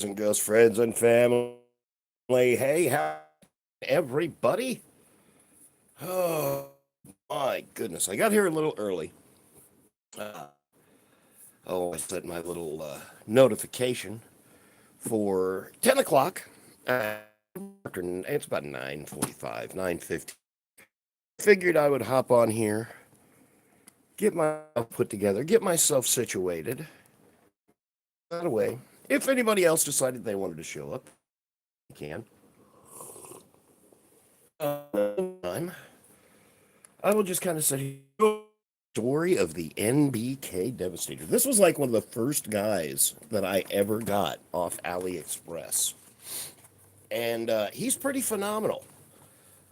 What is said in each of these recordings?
And girls, friends, and family. Hey, how everybody? Oh my goodness, I got here a little early. Uh, I set my little notification for 10 o'clock. It's about 9:45, 9:50. Figured I would hop on here, get myself put together, get myself situated. By the way, if anybody else decided they wanted to show up, you can. Time. I will just kind of say story of the NBK Devastator. This was like one of the first guys that I ever got off AliExpress. And he's pretty phenomenal.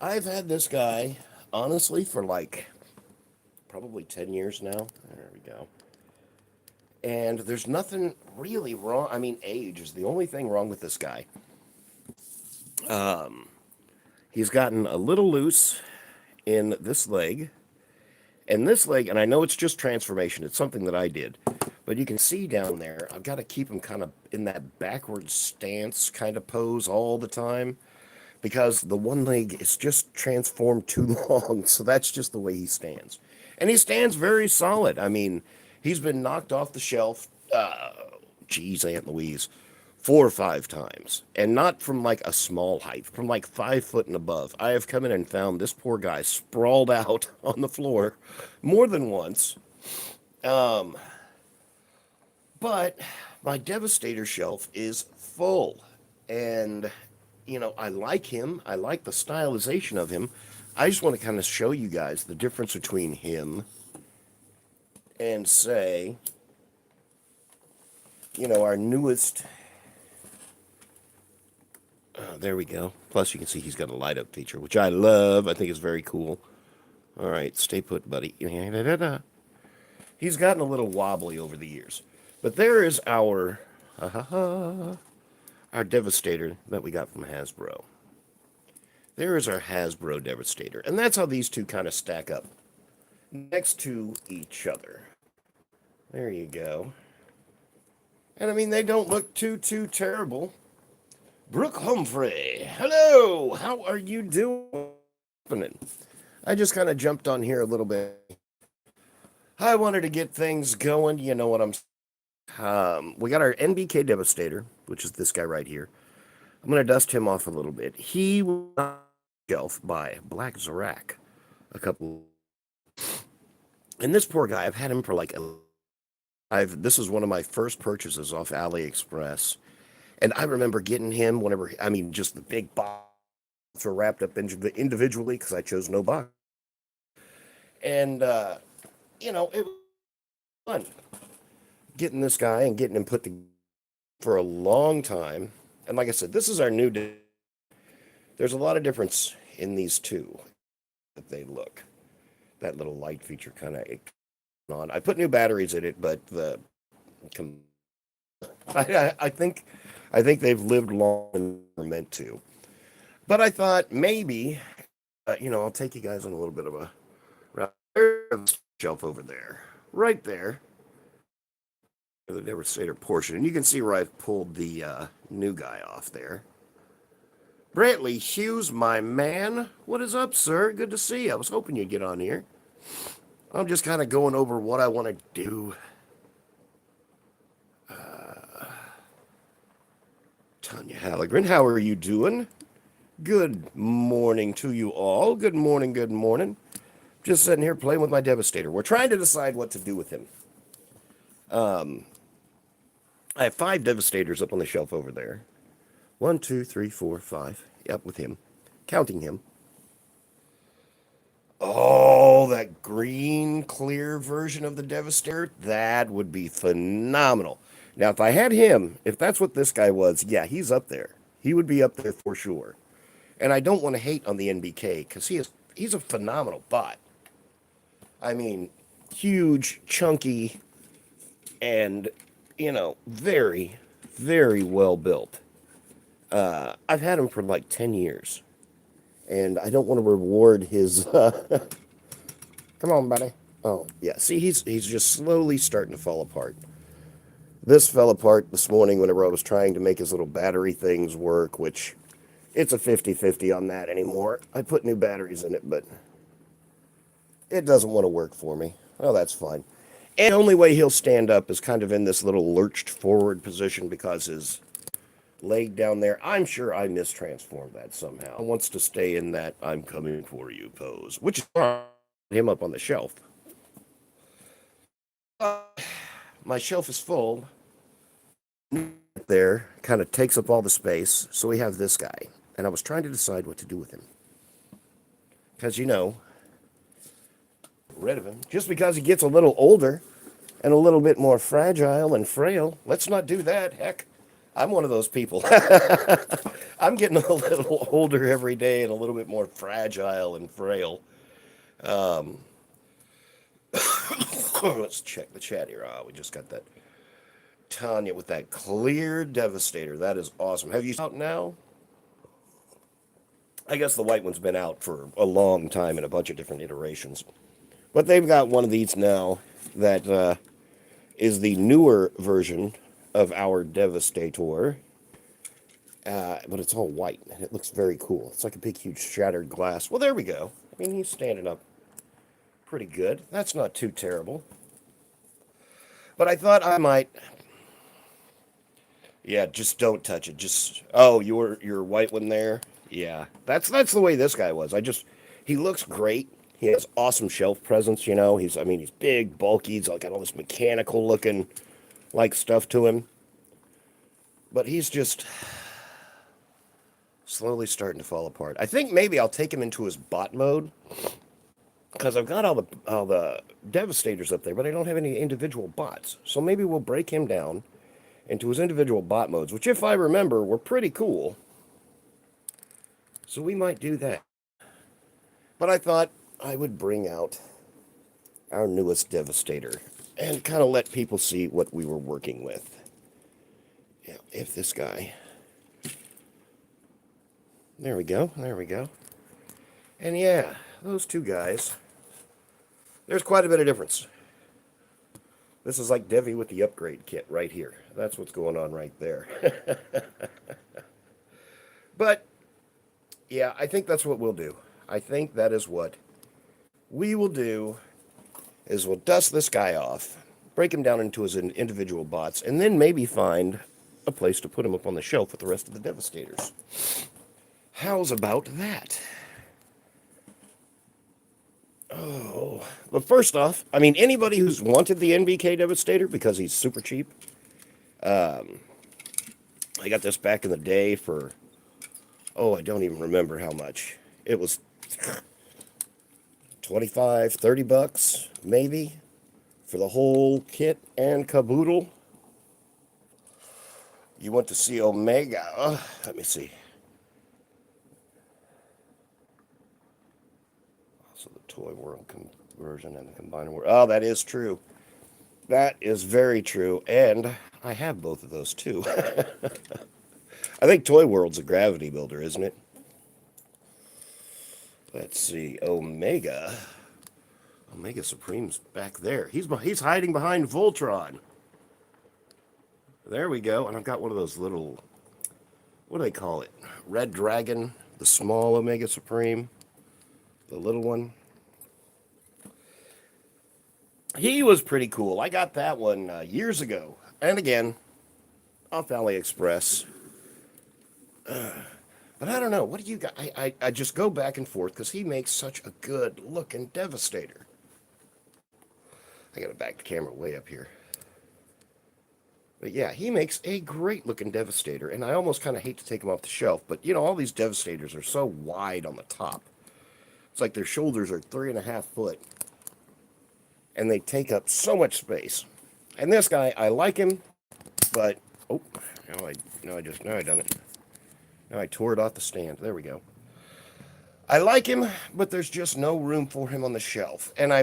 I've had this guy, honestly, for like probably 10 years now. There we go. And there's nothing really wrong. I mean, age is the only thing wrong with this guy. He's gotten a little loose in this leg. And this leg, and I know it's just transformation, it's something that I did, but you can see down there, I've got to keep him kind of in that backward stance kind of pose all the time because the one leg is just transformed too long. So that's just the way he stands. And he stands very solid. I mean, he's been knocked off the shelf, geez, Aunt Louise, 4 or 5 times, and not from like a small height, from like 5 foot and above. I have come in and found this poor guy sprawled out on the floor more than once. Um, but my Devastator shelf is full, and I like him. I like the stylization of him. I just want to kind of show you guys the difference between him and say, our newest. There we go. Plus, you can see he's got a light up feature, which I love. I think it's very cool. All right, stay put, buddy. He's gotten a little wobbly over the years. But there is our Devastator that we got from Hasbro. There is our Hasbro Devastator. And that's how these two kind of stack up next to each other. There you go. And I mean, they don't look too terrible. Brooke Humphrey, hello. How are you doing? I just kind of jumped on here a little bit. I wanted to get things going. You know what I'm saying? We got our NBK Devastator, which is this guy right here. I'm going to dust him off a little bit. He was on the shelf by Black Zarak a couple. And this poor guy, I've had him for like this is one of my first purchases off AliExpress. And I remember getting him whenever, I mean, just the big box were wrapped up individually because I chose no box. And, it was fun getting this guy and getting him put together for a long time. And like I said, this is our new day. There's a lot of difference in these two that they look. That little light feature kind of on. I put new batteries in it, but I think they've lived long and were meant to. But I thought maybe, I'll take you guys on a little bit of a shelf over there, right there, the Devastator portion, and you can see where I've pulled the new guy off there. Brantley Hughes, my man, what is up, sir? Good to see you. I was hoping you'd get on here. I'm just kind of going over what I want to do. Tanya Hallegren, how are you doing? Good morning to you all. Good morning, good morning. Just sitting here playing with my Devastator. We're trying to decide what to do with him. I have 5 Devastators up on the shelf over there. 1, 2, 3, 4, 5. Yep, with him. Counting him. Oh, that green clear version of the Devastator, that would be phenomenal. Now, if I had him, if that's what this guy was, yeah, he's up there. He would be up there for sure. And I don't want to hate on the NBK because he's a phenomenal bot. I mean, huge, chunky, and, very, very well built. I've had him for like 10 years. And I don't want to reward his... Come on, buddy. Oh, yeah. See, he's just slowly starting to fall apart. This fell apart this morning whenever I was trying to make his little battery things work, which it's a 50-50 on that anymore. I put new batteries in it, but it doesn't want to work for me. Oh, that's fine. And the only way he'll stand up is kind of in this little lurched forward position because his leg down there, I'm sure I mistransformed that somehow. He wants to stay in that I'm coming for you pose, which is him up on the shelf. My shelf is full. There kind of takes up all the space, so we have this guy. And I was trying to decide what to do with him. Because, rid of him. Just because he gets a little older and a little bit more fragile and frail, let's not do that. Heck, I'm one of those people. I'm getting a little older every day and a little bit more fragile and frail. Let's check the chat here. We just got that Tanya with that clear Devastator. That is awesome. Have you out now? I guess the white one's been out for a long time in a bunch of different iterations. But they've got one of these now that is the newer version of our Devastator. But it's all white, and it looks very cool. It's like a big, huge shattered glass. Well, there we go. I mean, he's standing up pretty good. That's not too terrible. But I thought I might... Yeah, just don't touch it. Just... Oh, your white one there? Yeah. That's the way this guy was. He looks great. He has awesome shelf presence, He's big, bulky. He's got all this mechanical looking like stuff to him. But he's just slowly starting to fall apart. I think maybe I'll take him into his bot mode because I've got all the Devastators up there, but I don't have any individual bots. So maybe we'll break him down into his individual bot modes, which, if I remember, were pretty cool. So we might do that. But I thought I would bring out our newest Devastator and kind of let people see what we were working with. Yeah, if this guy... There we go. And yeah, those two guys, there's quite a bit of difference. This is like Devi with the upgrade kit right here. That's what's going on right there. But, yeah, I think that's what we'll do. I think that is what we will do, is we'll dust this guy off, break him down into his individual bots, and then maybe find a place to put him up on the shelf with the rest of the Devastators. How's about that? Oh, but first off, anybody who's wanted the NBK Devastator because he's super cheap, I got this back in the day for, I don't even remember how much. It was 25, 30 bucks, maybe, for the whole kit and caboodle. You want to see Omega? Let me see. So the Toy World conversion and the Combiner World. Oh, that is true. That is very true. And I have both of those too. I think Toy World's a gravity builder, isn't it? Let's see. Omega Supreme's back there. He's hiding behind Voltron. There we go. And I've got one of those little, what do they call it? Red Dragon, the small Omega Supreme. The little one. He was pretty cool. I got that one years ago. And again, off AliExpress. But I don't know. What do you got? I just go back and forth because he makes such a good looking Devastator. I got to back the camera way up here. But yeah, he makes a great looking Devastator. And I almost kind of hate to take him off the shelf. But all these Devastators are so wide on the top. It's like their shoulders are 3.5 foot. And they take up so much space. And this guy, I like him, but now I done it. Now I tore it off the stand. There we go. I like him, but there's just no room for him on the shelf. And I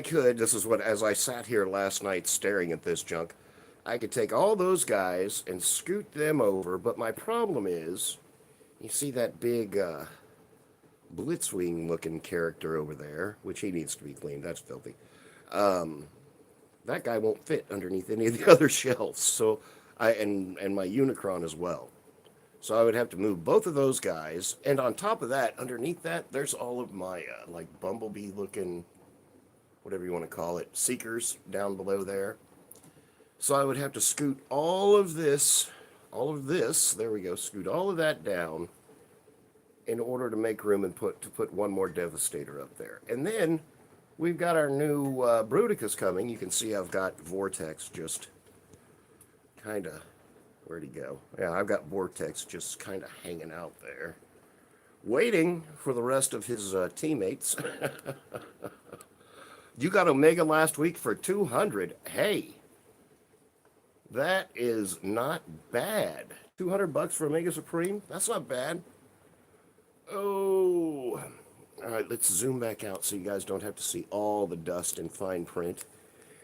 could, as I sat here last night staring at this junk, I could take all those guys and scoot them over, but my problem is, you see that big Blitzwing looking character over there, which he needs to be cleaned. That's filthy. that guy won't fit underneath any of the other shelves. So and my Unicron as well. So I would have to move both of those guys, and on top of that, underneath that, there's all of my like bumblebee looking, whatever you want to call it, seekers down below there. So I would have to scoot all of this, there we go, scoot all of that down in order to make room and put one more Devastator up there. And then we've got our new Bruticus coming. You can see I've got Vortex just kind of, where'd he go? Yeah, I've got Vortex just kind of hanging out there, waiting for the rest of his teammates. You got Omega last week for 200. Hey, that is not bad. $200 for Omega Supreme? That's not bad. Oh, all right, let's zoom back out so you guys don't have to see all the dust in fine print.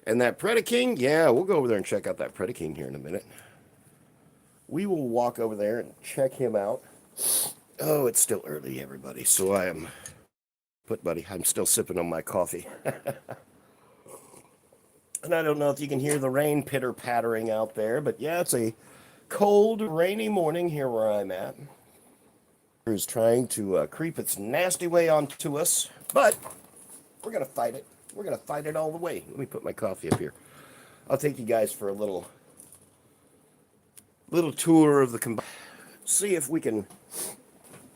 And that Predaking, yeah, we'll go over there and check out that Predaking here in a minute. We will walk over there and check him out. Oh, it's still early, everybody, so I'm still sipping on my coffee. And I don't know if you can hear the rain pitter-pattering out there, but yeah, it's a cold, rainy morning here where I'm at. It's trying to creep its nasty way onto us, but we're going to fight it. We're going to fight it all the way. Let me put my coffee up here. I'll take you guys for a little tour of the see if we can,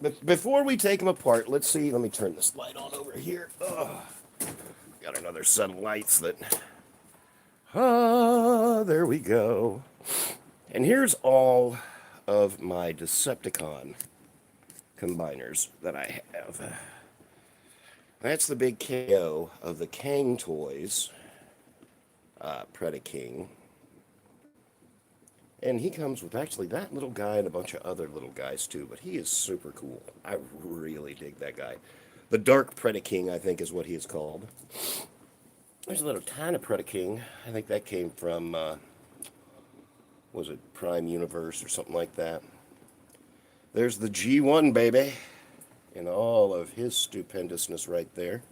but before we take them apart, let's see. Let me turn this light on over here. Oh, got another set of lights that, there we go. And here's all of my Decepticon combiners that I have. That's the big KO of the Kang Toys, Predaking. And he comes with actually that little guy and a bunch of other little guys too, but he is super cool. I really dig that guy. The Dark Predaking, I think, is what he is called. There's a little tiny Predaking. I think that came from, was it Prime Universe or something like that? There's the G1, baby, in all of his stupendousness right there.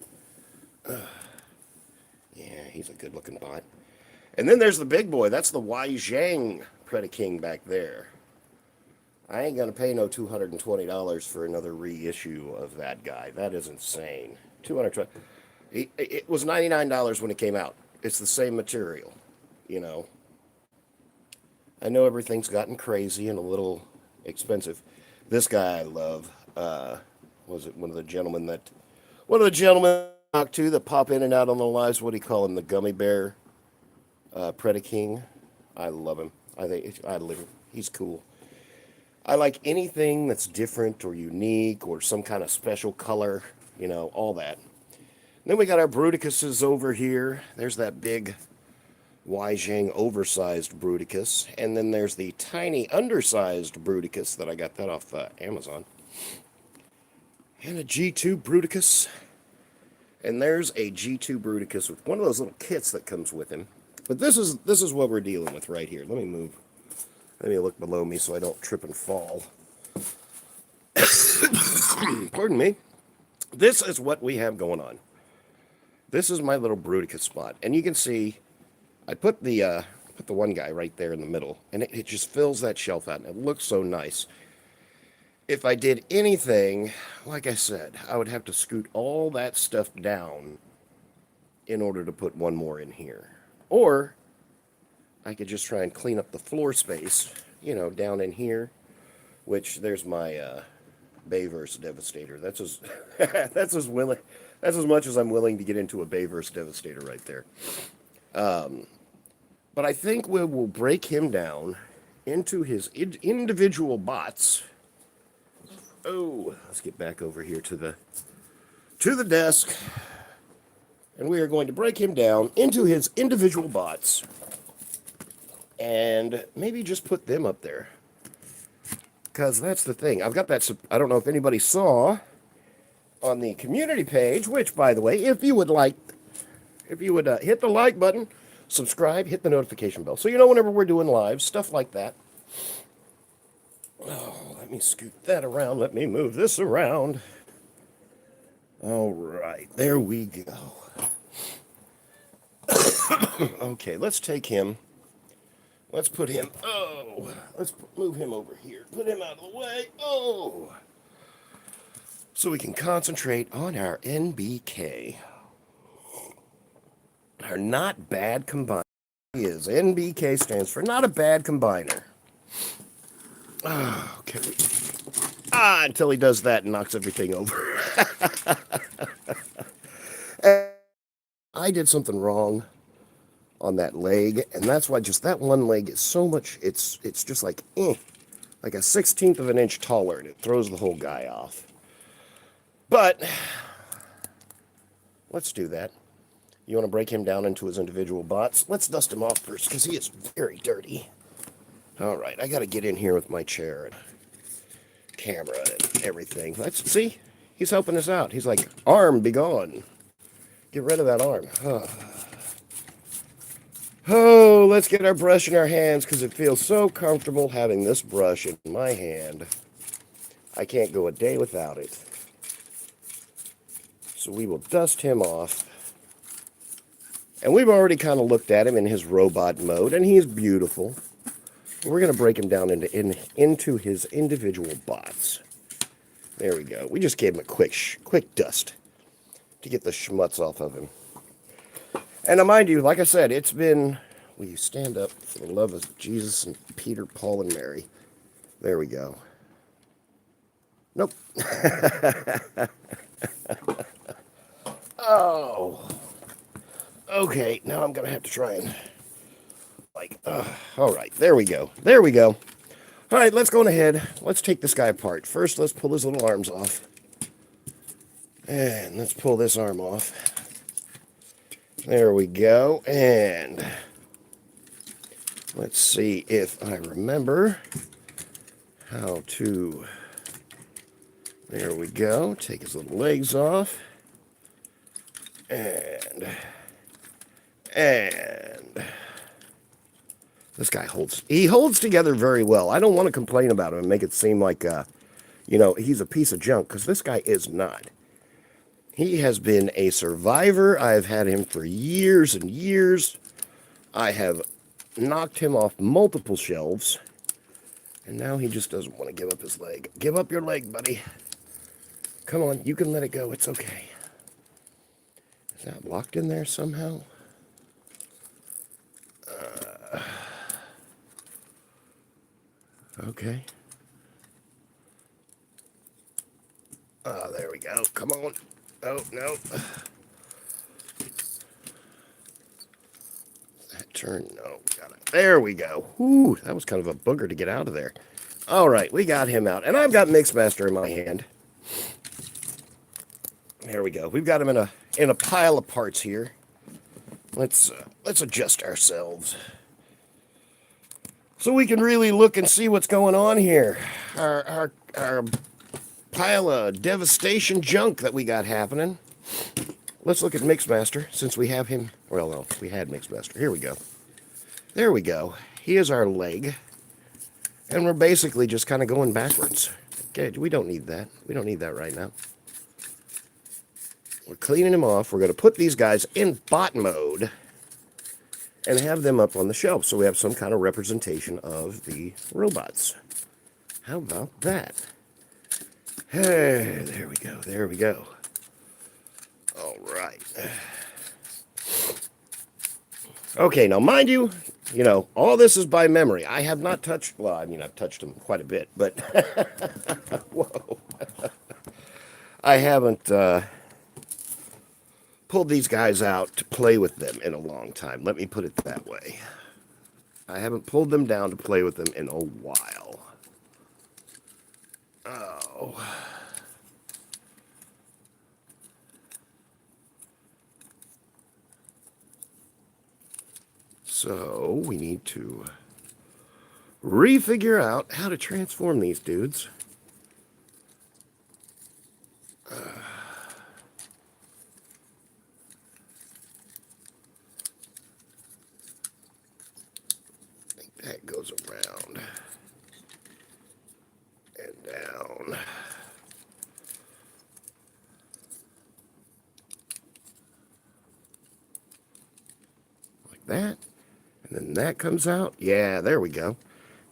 Yeah, he's a good-looking bot. And then there's the big boy. That's the Wei Zhang Predaking back there. I ain't going to pay no $220 for another reissue of that guy. That is insane. $220. It was $99 when it came out. It's the same material, you know. I know everything's gotten crazy and a little expensive. This guy I love. Was it one of the gentlemen I talked to that pop in and out on the lives? What do you call him? The Gummy Bear Predaking. I love him. I live him. He's cool. I like anything that's different or unique or some kind of special color, you know, all that. And then we got our Bruticuses over here. There's that big Wei Zhang oversized Bruticus. And then there's the tiny undersized Bruticus that I got that off Amazon. And a G2 Bruticus. And there's a G2 Bruticus with one of those little kits that comes with him. But this is what we're dealing with right here. Let me move. Let me look below me so I don't trip and fall. Pardon me. This is what we have going on. This is my little Bruticus spot. And you can see I put the one guy right there in the middle, and it just fills that shelf out, and it looks so nice. If I did anything, like I said, I would have to scoot all that stuff down in order to put one more in here. Or I could just try and clean up the floor space, you know, down in here, which there's my Bayverse Devastator. That's as much as I'm willing to get into a Bayverse Devastator right there. But I think we will break him down into his individual bots. Oh, let's get back over here to the desk. And we are going to break him down into his individual bots. And maybe just put them up there. Because that's the thing. I've got that, I don't know if anybody saw on the community page, which, by the way, if you would hit the like button, subscribe, hit the notification bell, so you know whenever we're doing live, stuff like that. Oh, let me scoot that around. Let me move this around. All right, there we go. Okay, let's take him. Let's put him. Oh, let's move him over here. Put him out of the way. Oh, so we can concentrate on our NBK. Our not bad combiner is NBK stands for not a bad combiner. Okay. Until he does that and knocks everything over. I did something wrong on that leg, and that's why just that one leg is so much, it's just like a 1/16 of an inch taller, and it throws the whole guy off. But let's do that. You want to break him down into his individual bots? Let's dust him off first, because he is very dirty. All right, I got to get in here with my chair and camera and everything. Let's see. He's helping us out. He's like, arm, be gone. Get rid of that arm. Oh, let's get our brush in our hands because it feels so comfortable having this brush in my hand. I can't go a day without it. So we will dust him off. And we've already kind of looked at him in his robot mode, and he's beautiful. We're going to break him down into his individual bots. There we go. We just gave him a quick dust to get the schmutz off of him. And now, mind you, like I said, it's been... Will you stand up for the love of Jesus and Peter, Paul, and Mary? There we go. Nope. Oh. Okay, now I'm going to have to try and... all right, there we go. There we go. All right, let's go ahead. Let's take this guy apart. First, let's pull his little arms off. And let's pull this arm off. There we go. And let's see if I remember how to... There we go. Take his little legs off. And this guy holds together very well. I don't want to complain about him and make it seem like, he's a piece of junk, because this guy is not. He has been a survivor. I've had him for years and years. I have knocked him off multiple shelves, and now he just doesn't want to give up his leg. Give up your leg, buddy. Come on, you can let it go. It's okay. Is that locked in there somehow? Okay. Oh, there we go. Come on. Oh, no. That turn. No, got it. There we go. Whew, that was kind of a booger to get out of there. All right, we got him out. And I've got Mixmaster in my hand. There we go. We've got him in a pile of parts here. Let's adjust ourselves so we can really look and see what's going on here. Our pile of devastation junk that we got happening. Let's look at Mixmaster, since we have him. Well, no, we had Mixmaster. Here we go. There we go. He is our leg. And we're basically just kind of going backwards. Okay, we don't need that. We don't need that right now. We're cleaning him off. We're going to put these guys in bot mode and have them up on the shelf so we have some kind of representation of the robots. How about that? Hey, there we go. There we go. All right. Okay, now mind you, all this is by memory. I have not touched, well, I mean, I've touched them quite a bit, but, whoa. I haven't pulled these guys out to play with them in a long time. Let me put it that way. I haven't pulled them down to play with them in a while. Oh. So we need to refigure out how to transform these dudes. I think that goes around and down. And that comes out. Yeah, there we go.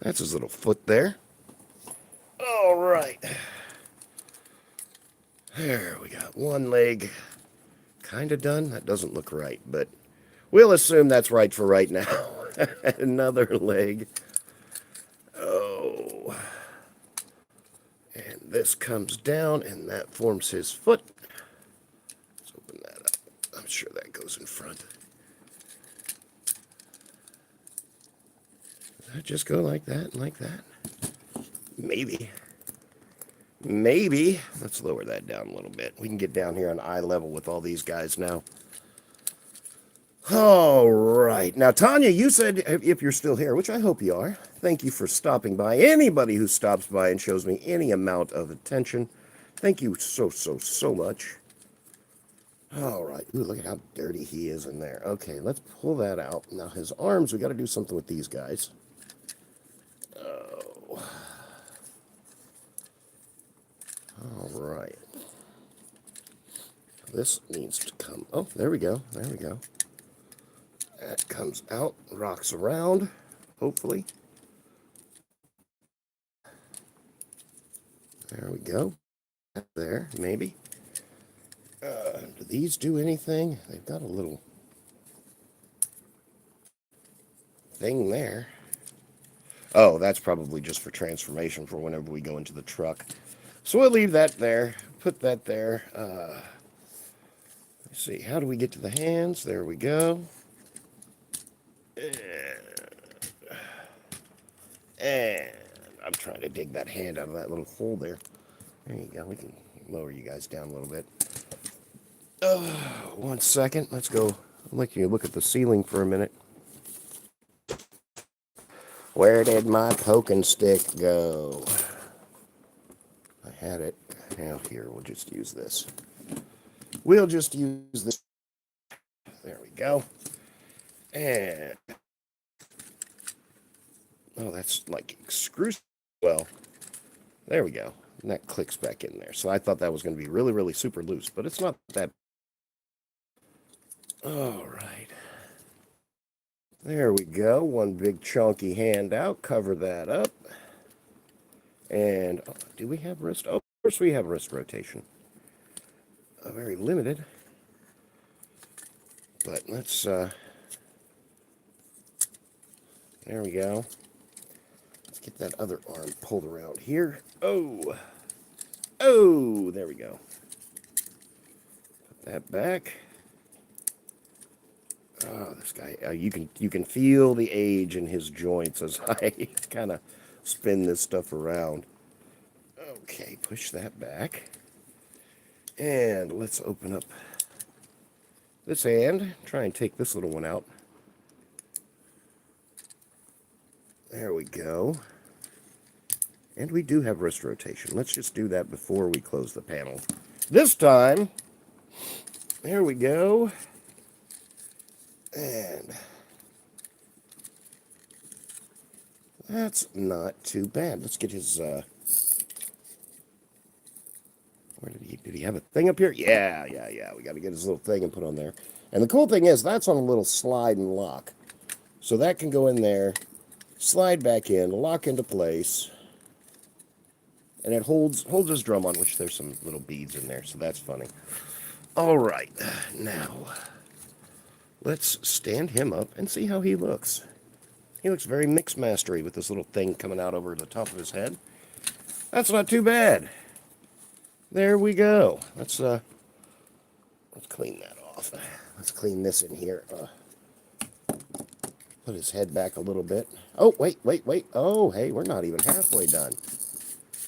That's his little foot there. All right. There we got one leg kind of done. That doesn't look right, but we'll assume that's right for right now. Another leg. Oh. And this comes down, and that forms his foot. Let's open that up. I'm sure that goes in front. Does that just go like that and like that? Maybe. Maybe. Let's lower that down a little bit. We can get down here on eye level with all these guys now. All right. Now, Tanya, you said, if you're still here, which I hope you are, thank you for stopping by. Anybody who stops by and shows me any amount of attention, thank you so, so, so much. All right. Ooh, look at how dirty he is in there. Okay, let's pull that out. Now, his arms, we got to do something with these guys. Oh. All right. This needs to come. Oh, there we go. There we go. That comes out, rocks around, hopefully. There we go. There, maybe. Do these do anything? They've got a little thing there. Oh, that's probably just for transformation for whenever we go into the truck. So we'll leave that there. Put that there. Let's see. How do we get to the hands? There we go. And I'm trying to dig that hand out of that little hole there. There you go. We can lower you guys down a little bit. 1 second. Let's go. I'd like you to look at the ceiling for a minute. Where did my poking stick go? I had it. Now here, we'll just use this. We'll just use this. There we go. And oh, that's like screws. Well, there we go. And that clicks back in there. So I thought that was going to be really, really super loose, but it's not that. All right. There we go. One big chunky hand out. Cover that up. And oh, do we have wrist? Oh, of course we have wrist rotation. Very limited. But let's, there we go. Let's get that other arm pulled around here. Oh. Oh, there we go. Put that back. Oh, this guy, you can feel the age in his joints as I kind of spin this stuff around. Okay, push that back. And let's open up this hand. Try and take this little one out. There we go. And we do have wrist rotation. Let's just do that before we close the panel. This time, there we go. And that's not too bad. Let's get his, where did he have a thing up here? Yeah. We got to get his little thing and put on there. And the cool thing is, that's on a little slide and lock. So that can go in there, slide back in, lock into place. And it holds his drum on, which there's some little beads in there, so that's funny. All right, now let's stand him up and see how he looks. He looks very mix mastery with this little thing coming out over the top of his head. That's not too bad. There we go. Let's clean that off. Let's clean this in here. Put his head back a little bit. Oh, wait. Oh, hey, we're not even halfway done.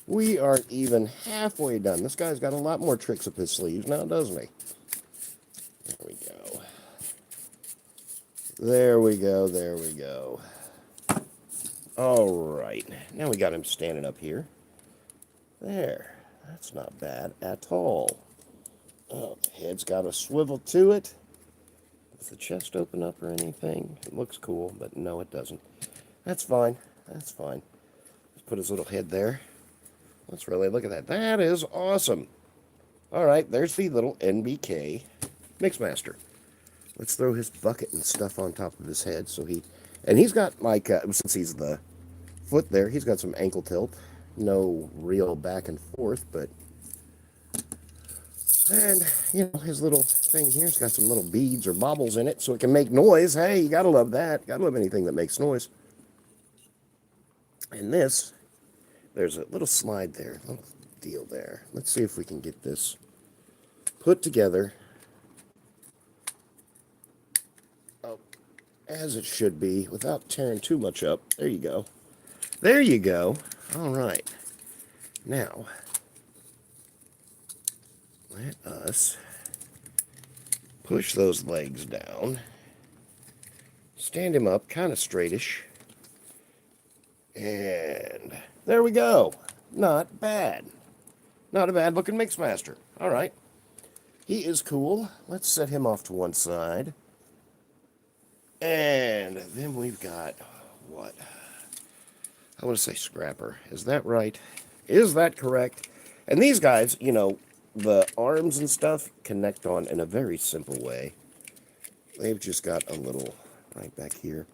We aren't even halfway done. This guy's got a lot more tricks up his sleeves now, doesn't he? There we go. There we go. There we go. All right. Now we got him standing up here. There. That's not bad at all. Oh, the head's got a swivel to it. Does the chest open up or anything? It looks cool, but no, it doesn't. That's fine. That's fine. Let's put his little head there. Let's really look at that. That is awesome. All right, there's the little NBK Mixmaster. Let's throw his bucket and stuff on top of his head so he And he's got, like, since he's the foot there, he's got some ankle tilt. No real back and forth, but... And, you know, his little thing here's got some little beads or baubles in it so it can make noise. Hey, you gotta love that. Gotta love anything that makes noise. And this, there's a little slide there, little deal there. Let's see if we can get this put together. Oh, as it should be, without tearing too much up. There you go. There you go. All right. Now, let us push those legs down. Stand him up, kind of straightish. And there we go. Not bad. Not a bad looking Mixmaster. All right. He is cool. Let's set him off to one side. And then we've got, what? I want to say Scrapper. Is that right? Is that correct? And these guys, you know, the arms and stuff connect on in a very simple way. They've just got a little right back here.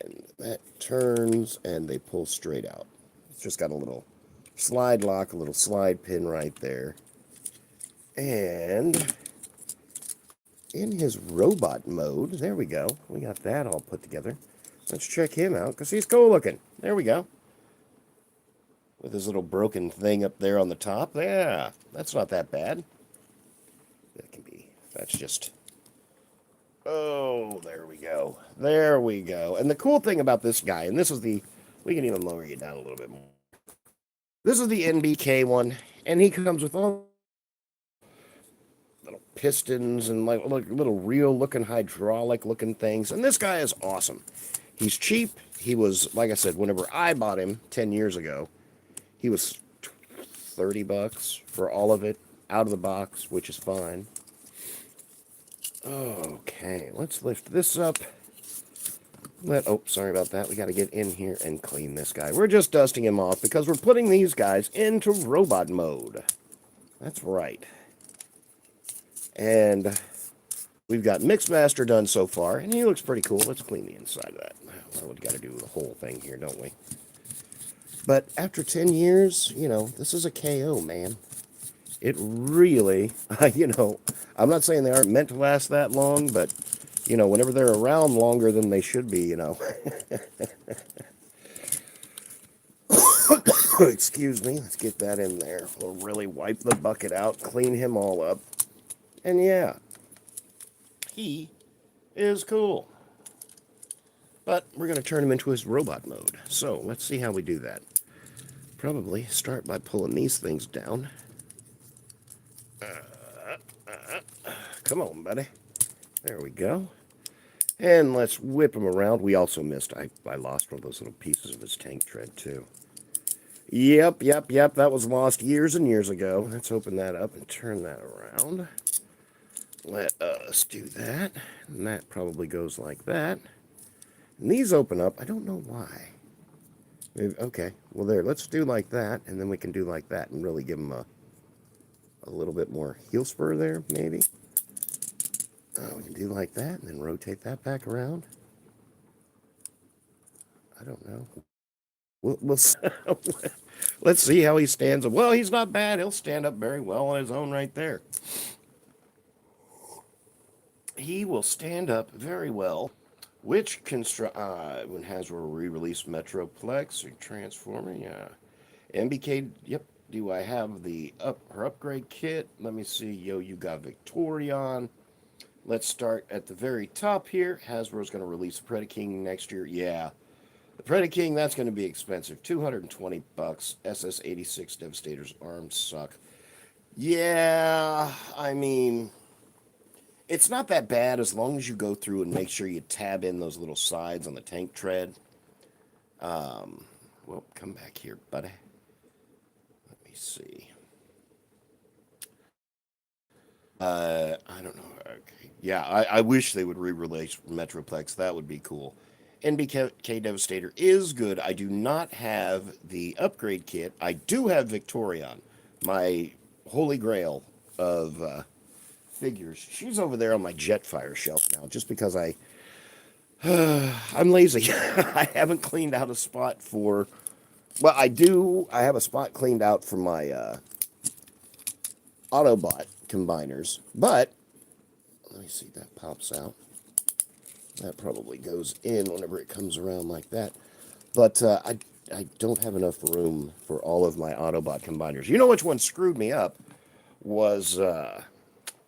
And that turns and they pull straight out. It's just got a little slide lock, a little slide pin right there. And in his robot mode, there we go. We got that all put together. Let's check him out because he's cool looking. There we go. With his little broken thing up there on the top. Yeah, that's not that bad. That can be, that's just... Oh, there we go. There we go. And the cool thing about this guy, and this is the... We can even lower you down a little bit more. This is the NBK one, and he comes with all little pistons and like little real-looking hydraulic-looking things. And this guy is awesome. He's cheap. He was, like I said, whenever I bought him 10 years ago, he was $30 for all of it, out of the box, which is fine. Okay, let's lift this up. Oh, sorry about that. We got to get in here and clean this guy. We're just dusting him off because we're putting these guys into robot mode. That's right. And we've got Mixmaster done so far, and he looks pretty cool. Let's clean the inside of that. Well, we've got to do the whole thing here, don't we? But after 10 years, you know, this is a KO, man. It really, you know, I'm not saying they aren't meant to last that long, but, you know, whenever they're around longer than they should be, you know. Excuse me. Let's get that in there. We'll really wipe the bucket out, clean him all up. And yeah, he is cool. But we're going to turn him into his robot mode. So let's see how we do that. Probably start by pulling these things down. Come on, buddy. There we go. And let's whip him around. We also missed, I lost one of those little pieces of his tank tread, too. Yep. That was lost years and years ago. Let's open that up and turn that around. Let us do that. And that probably goes like that. And these open up. I don't know why. Maybe, okay. Well, there. Let's do like that. And then we can do like that and really give them a little bit more heel spur there, maybe. We can do like that and then rotate that back around. I don't know. We'll let's see how he stands up. Well, he's not bad. He'll stand up very well on his own right there. He will stand up very well. Which when Hasbro re-released Metroplex or Transformer? Yeah. NBK, yep. Do I have her upgrade kit? Let me see. Yo, you got Victorion. Let's start at the very top here. Hasbro's going to release Predaking next year. Yeah. The Predaking, that's going to be expensive. $220. SS-86 Devastator's arms suck. Yeah, I mean, it's not that bad as long as you go through and make sure you tab in those little sides on the tank tread. Well, come back here, buddy. Let me see. I don't know. Okay. Yeah, I wish they would re-release Metroplex. That would be cool. NBK Devastator is good. I do not have the upgrade kit. I do have Victorion, my holy grail of figures. She's over there on my Jetfire shelf now, just because I I'm lazy. I haven't cleaned out a spot for... Well, I do. I have a spot cleaned out for my Autobot combiners. But, let me see, that pops out. That probably goes in whenever it comes around like that. But I don't have enough room for all of my Autobot combiners. You know which one screwed me up? Was,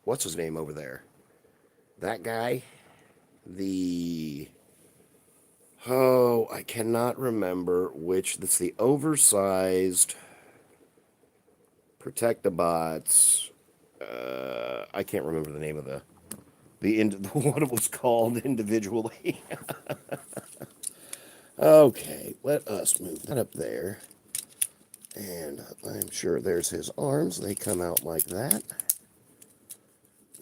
what's his name over there? That guy? Oh, I cannot remember which. That's the oversized Protect-A-Bots. I can't remember the name of what it was called individually. Okay, let us move that up there. And I'm sure there's his arms. They come out like that.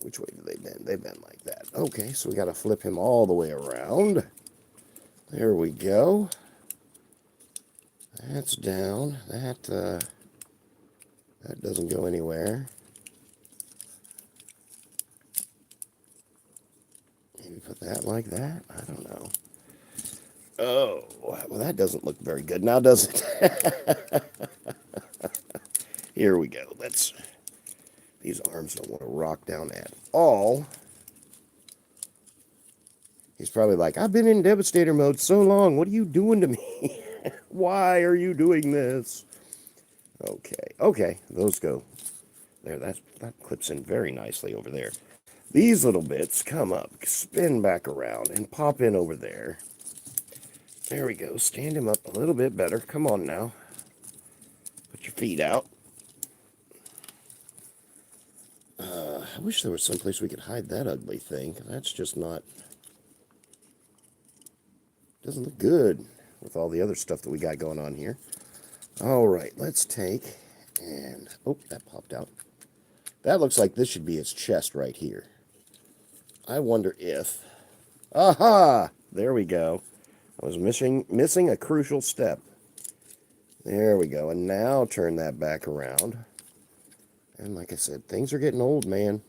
Which way do they bend? They bend like that. Okay, so we got to flip him all the way around. There we go. That's down. That doesn't go anywhere. Maybe put that like that. I don't know. Oh, well, that doesn't look very good now, does it? Here we go. These arms don't want to rock down at all. He's probably like, I've been in Devastator mode so long. What are you doing to me? Why are you doing this? Okay, those go. There, that clips in very nicely over there. These little bits come up, spin back around, and pop in over there. There we go. Stand him up a little bit better. Come on now. Put your feet out. I wish there was someplace we could hide that ugly thing. That's just not... Doesn't look good with all the other stuff that we got going on here. All right, let's take and... Oh, that popped out. That looks like this should be its chest right here. I wonder if... Aha! There we go. I was missing a crucial step. There we go. And now turn that back around. And like I said, things are getting old, man.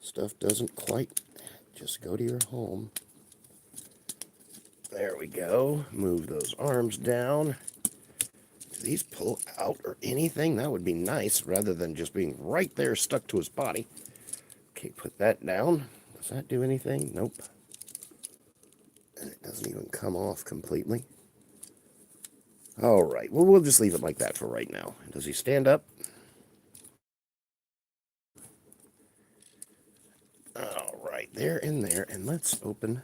Stuff doesn't quite just go to your home. There we go. Move those arms down. Do these pull out or anything? That would be nice, rather than just being right there stuck to his body. Okay, put that down. Does that do anything? Nope. And it doesn't even come off completely. All right. Well, we'll just leave it like that for right now. Does he stand up? All right. There and there. And let's open...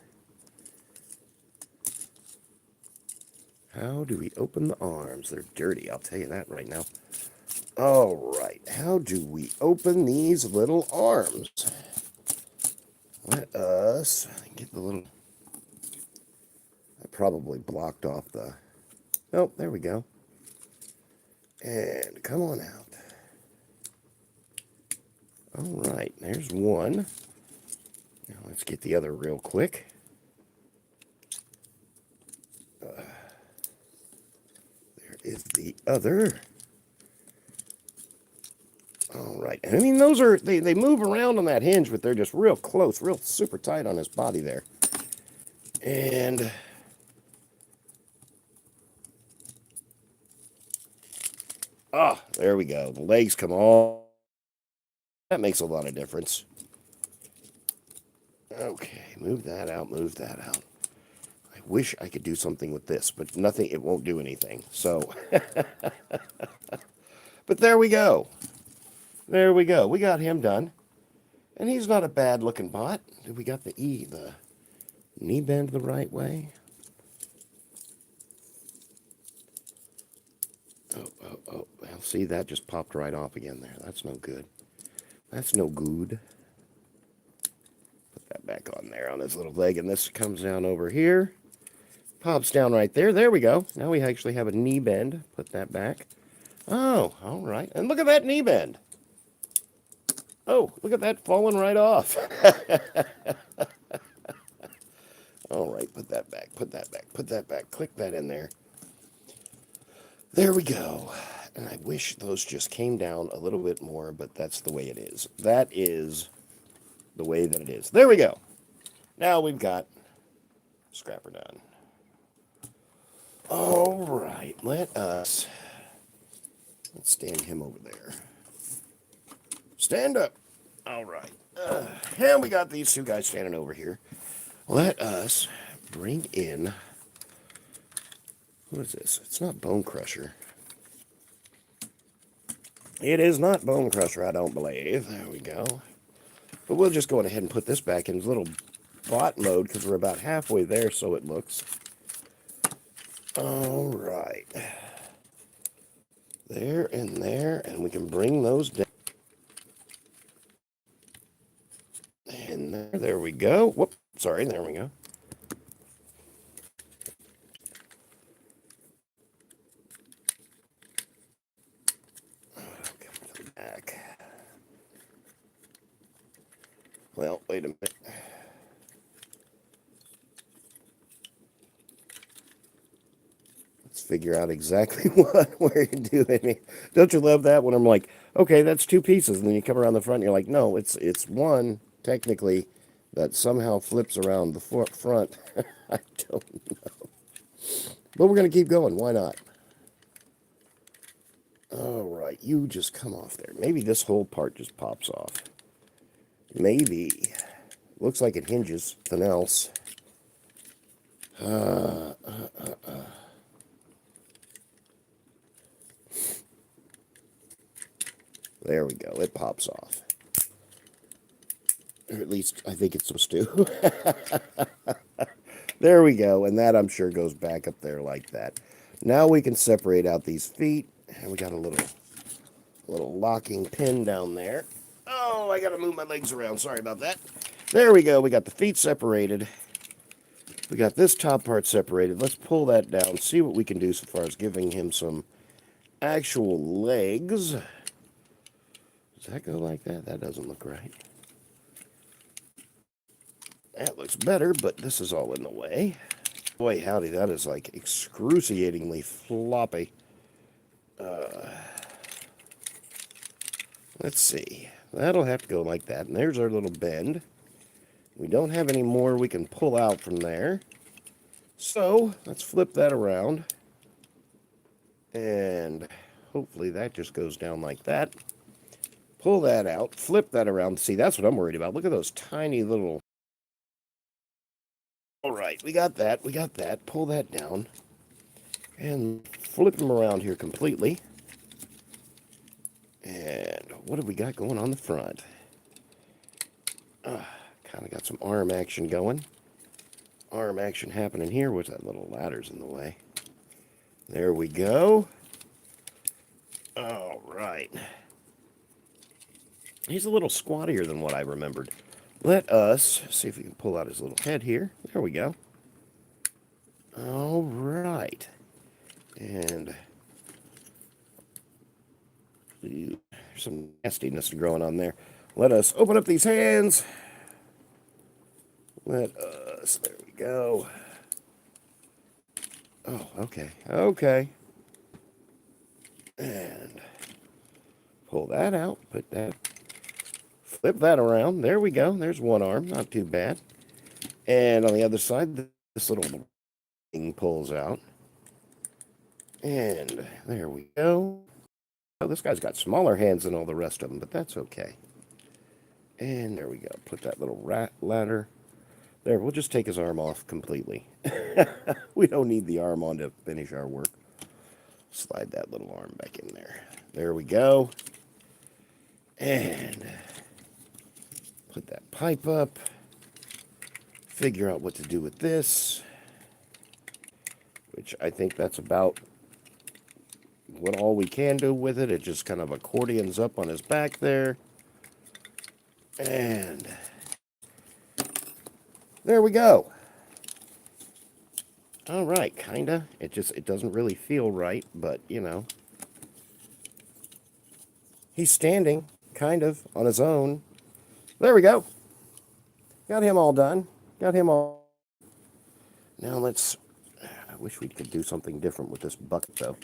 How do we open the arms? They're dirty, I'll tell you that right now. All right, how do we open these little arms? Let us get the little... I probably blocked off the... Oh, there we go. And come on out. All right, there's one. Now let's get the other real quick. Is the other. All right. And I mean, those are, they move around on that hinge, but they're just real close, real super tight on his body there. And there we go. The legs come all. That makes a lot of difference. Okay, move that out, move that out. Wish I could do something with this, but nothing, it won't do anything. So, but there we go. There we go. We got him done. And he's not a bad looking bot. We got the knee bend the right way. Oh. Well, see, that just popped right off again there. That's no good. That's no good. Put that back on there on his little leg, and this comes down over here. Pops down right there. There we go. Now we actually have a knee bend. Put that back. Oh, all right. And look at that knee bend. Oh, look at that falling right off. All right, put that back, put that back, put that back. Click that in there. There we go. And I wish those just came down a little bit more, but that's the way it is. That is the way that it is. There we go. Now we've got Scrapper done. All right, let's stand him over there. Stand up. All right. And we got these two guys standing over here. Let us bring in, what is this? It's not Bone Crusher. It is not Bone Crusher, I don't believe. There we go. But we'll just go ahead and put this back in little bot mode because we're about halfway there, so it looks. All right. There and there, and we can bring those down. And there we go. Whoop, sorry, there we go. Okay, back. Well, wait a minute. Let's figure out exactly what we're doing. Don't you love that when I'm like, okay, that's two pieces, and then you come around the front and you're like, no, it's one technically that somehow flips around the front. I don't know. But we're going to keep going. Why not? All right, you just come off there. Maybe this whole part just pops off. Maybe. Looks like it hinges. Nothing else. There we go. It pops off. Or at least I think it's supposed to. There we go. And that I'm sure goes back up there like that. Now we can separate out these feet. And we got a little locking pin down there. Oh, I got to move my legs around. Sorry about that. There we go. We got the feet separated. We got this top part separated. Let's pull that down. See what we can do so far as giving him some actual legs. Does that go like that? That doesn't look right. That looks better, but this is all in the way. Boy, howdy, that is like excruciatingly floppy. Let's see. That'll have to go like that. And there's our little bend. We don't have any more we can pull out from there. So, let's flip that around. And hopefully that just goes down like that. Pull that out. Flip that around. See, that's what I'm worried about. Look at those tiny little... All right, we got that. We got that. Pull that down. And flip them around here completely. And what have we got going on the front? Kind of got some arm action going. Arm action happening here. What's that little ladder's in the way? There we go. All right. He's a little squattier than what I remembered. Let us see if we can pull out his little head here. There we go. All right. And there's some nastiness growing on there. Let us open up these hands. Let us, there we go. Oh, okay, okay. And pull that out, put that, flip that around. There we go. There's one arm, not too bad. And on the other side, this little thing pulls out. And there we go. Oh, this guy's got smaller hands than all the rest of them, but that's okay. And there we go. Put that little ladder. There, we'll just take his arm off completely. We don't need the arm on to finish our work. Slide that little arm back in there. There we go. And put that pipe up. Figure out what to do with this. Which I think that's about what all we can do with it. It just kind of accordions up on his back there. And there we go. All right, kinda. It doesn't really feel right, but you know. He's standing, kind of, on his own. There we go. Got him all done. Got him all. Now let's, I wish we could do something different with this bucket though.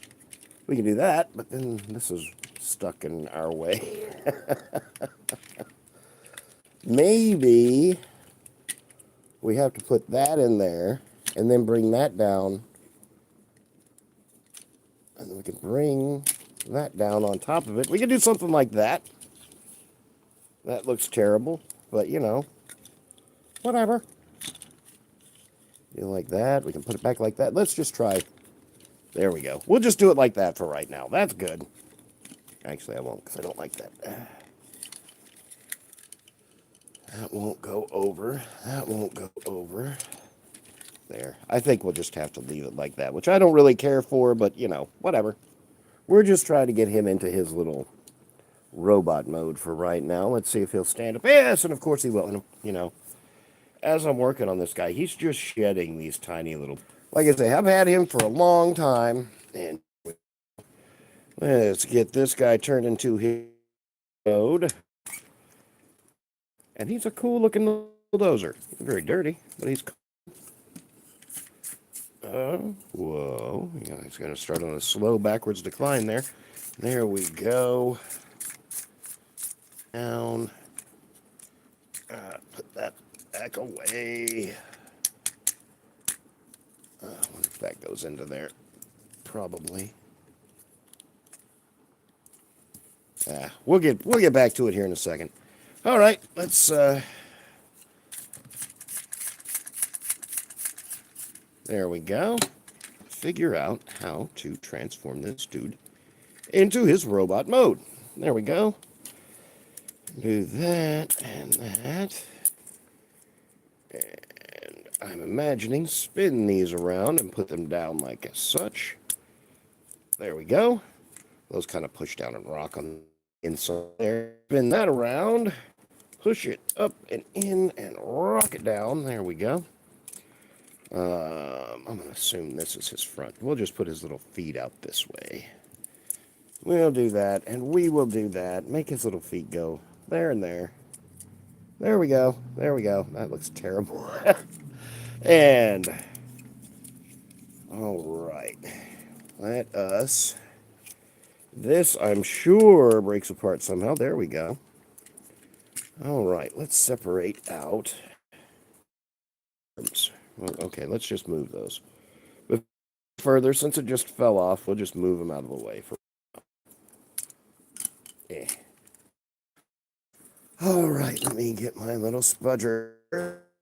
We can do that, but then this is stuck in our way. Maybe we have to put that in there. and then bring that down. And then we can bring that down on top of it. We can do something like that. That looks terrible, but you know, whatever. Do like that. We can put it back like that. Let's just try. There we go. We'll just do it like that for right now. That's good. Actually, I won't because I don't like that. That won't go over. That won't go over. There. I think we'll just have to leave it like that, which I don't really care for, but, you know, whatever. We're just trying to get him into his little robot mode for right now. Let's see if he'll stand up. Yes, and of course he will. And, you know, as I'm working on this guy, he's just shedding these tiny little... Like I say, I've had him for a long time, and let's get this guy turned into his mode. And he's a cool-looking bulldozer. Very dirty, but he's cool. Whoa. Yeah, he's going to start on a slow backwards decline there. There we go. Down. Put that back away. I wonder if that goes into there. Probably. We'll get back to it here in a second. All right, let's there we go. Figure out how to transform this dude into his robot mode. There we go. Do that and that. And I'm imagining spin these around and put them down like such. There we go. Those kind of push down and rock on the inside there. Spin that around. Push it up and in and rock it down. There we go. I'm going to assume this is his front. We'll just put his little feet out this way. We'll do that, and we will do that. Make his little feet go there and there. There we go. There we go. That looks terrible. And, all right. Let us... This, I'm sure, breaks apart somehow. There we go. All right, let's separate out. Well, okay, let's just move those. But further, since it just fell off, we'll just move them out of the way. All right, let me get my little spudger.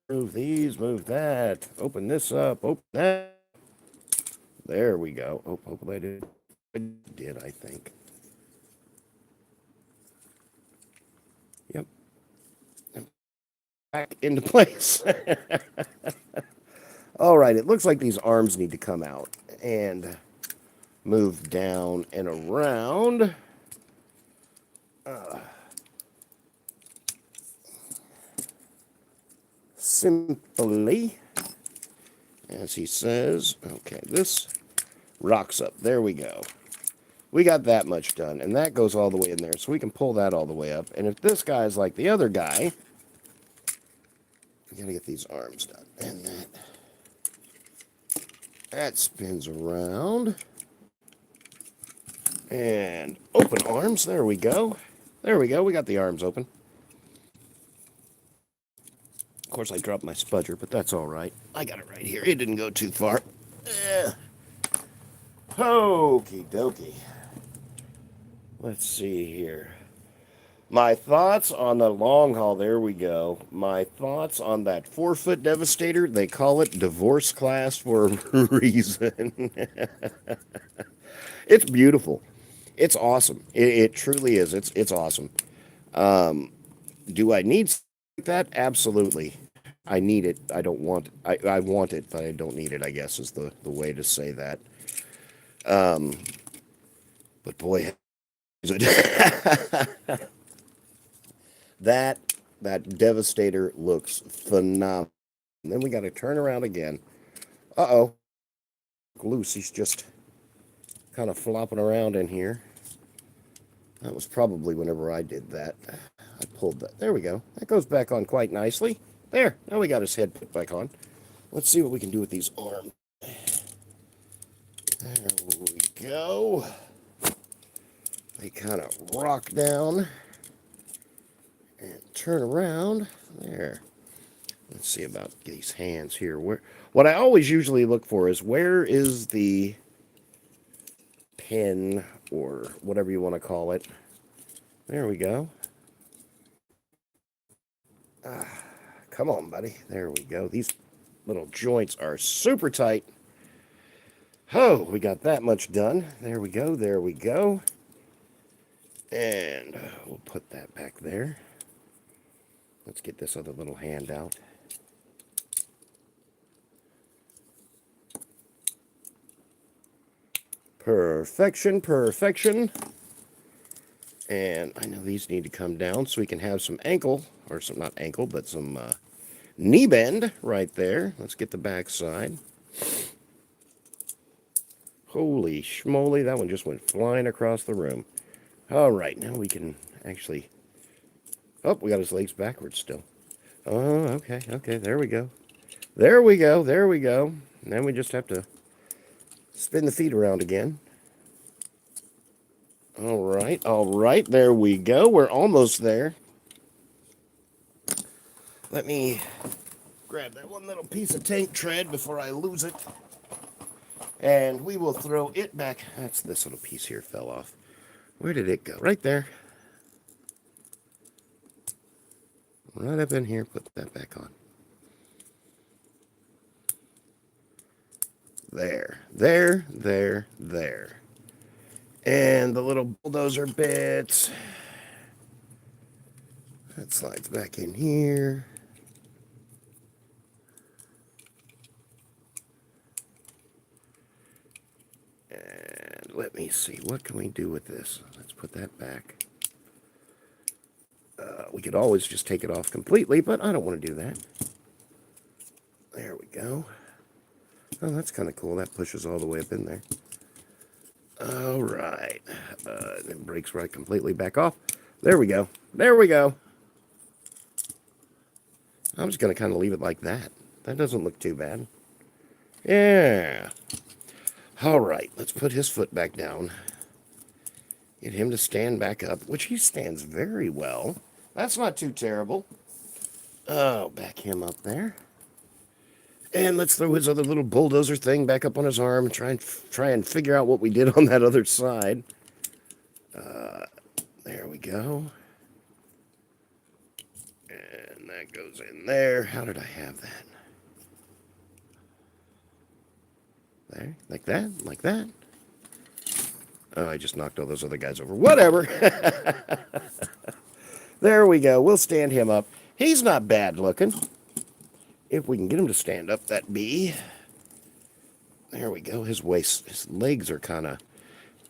Move these, move that. Open this up, open that. There we go. Oh, hopefully I did, I think. Yep. Back into place. All right, it looks like these arms need to come out and move down and around. Simply, as he says. Okay, this rocks up. There we go. We got that much done, and that goes all the way in there, so we can pull that all the way up. And if this guy's like the other guy, we gotta get these arms done. And that spins around. And open arms. There we go. There we go. We got the arms open. Of course, I dropped my spudger, but that's all right. I got it right here. It didn't go too far. Okie dokie. Let's see here. My thoughts on the long haul. There we go. My thoughts on that 4-foot Devastator. They call it divorce class for a reason. It's beautiful. It's awesome. It truly is. It's awesome. Do I need something like that? Absolutely. I need it. I don't want it. I want it, but I don't need it, I guess, is the way to say that. But boy, is it that Devastator looks phenomenal. And then we got to turn around again. Uh-oh. Loose. He's just kind of flopping around in here. That was probably whenever I did that. I pulled that. There we go. That goes back on quite nicely. There. Now we got his head put back on. Let's see what we can do with these arms. There we go. They kind of rock down and turn around. There. Let's see about these hands here. What I always usually look for is where is the pin or whatever you want to call it. There we go. Come on, buddy. There we go. These little joints are super tight. Oh, we got that much done. There we go. There we go. And we'll put that back there. Let's get this other little hand out. Perfection, perfection. And I know these need to come down so we can have some ankle, or some, not ankle, but some knee bend right there. Let's get the back side. Holy schmoly, that one just went flying across the room. All right, now we can actually... Oh, we got his legs backwards still. Oh, okay, okay, there we go. There we go, there we go. And then we just have to spin the feet around again. All right, there we go. We're almost there. Let me grab that one little piece of tank tread before I lose it. And we will throw it back. That's this little piece here fell off. Where did it go? Right there. Right up in here. Put that back on. There. There, there, there. And the little bulldozer bits. That slides back in here. And let me see, what can we do with this? Let's put that back. We could always just take it off completely, but I don't want to do that. There we go. Oh, that's kind of cool. That pushes all the way up in there. All right. It breaks right completely back off. There we go. There we go. I'm just going to kind of leave it like that. That doesn't look too bad. Yeah. All right. Let's put his foot back down. Get him to stand back up, which he stands very well. That's not too terrible. Oh, back him up there. And let's throw his other little bulldozer thing back up on his arm and try and figure out what we did on that other side. There we go. And that goes in there. How did I have that? There, like that, like that. Oh, I just knocked all those other guys over. Whatever. There we go. We'll stand him up. He's not bad looking. If we can get him to stand up, that be. There we go. His waist, his legs are kind of...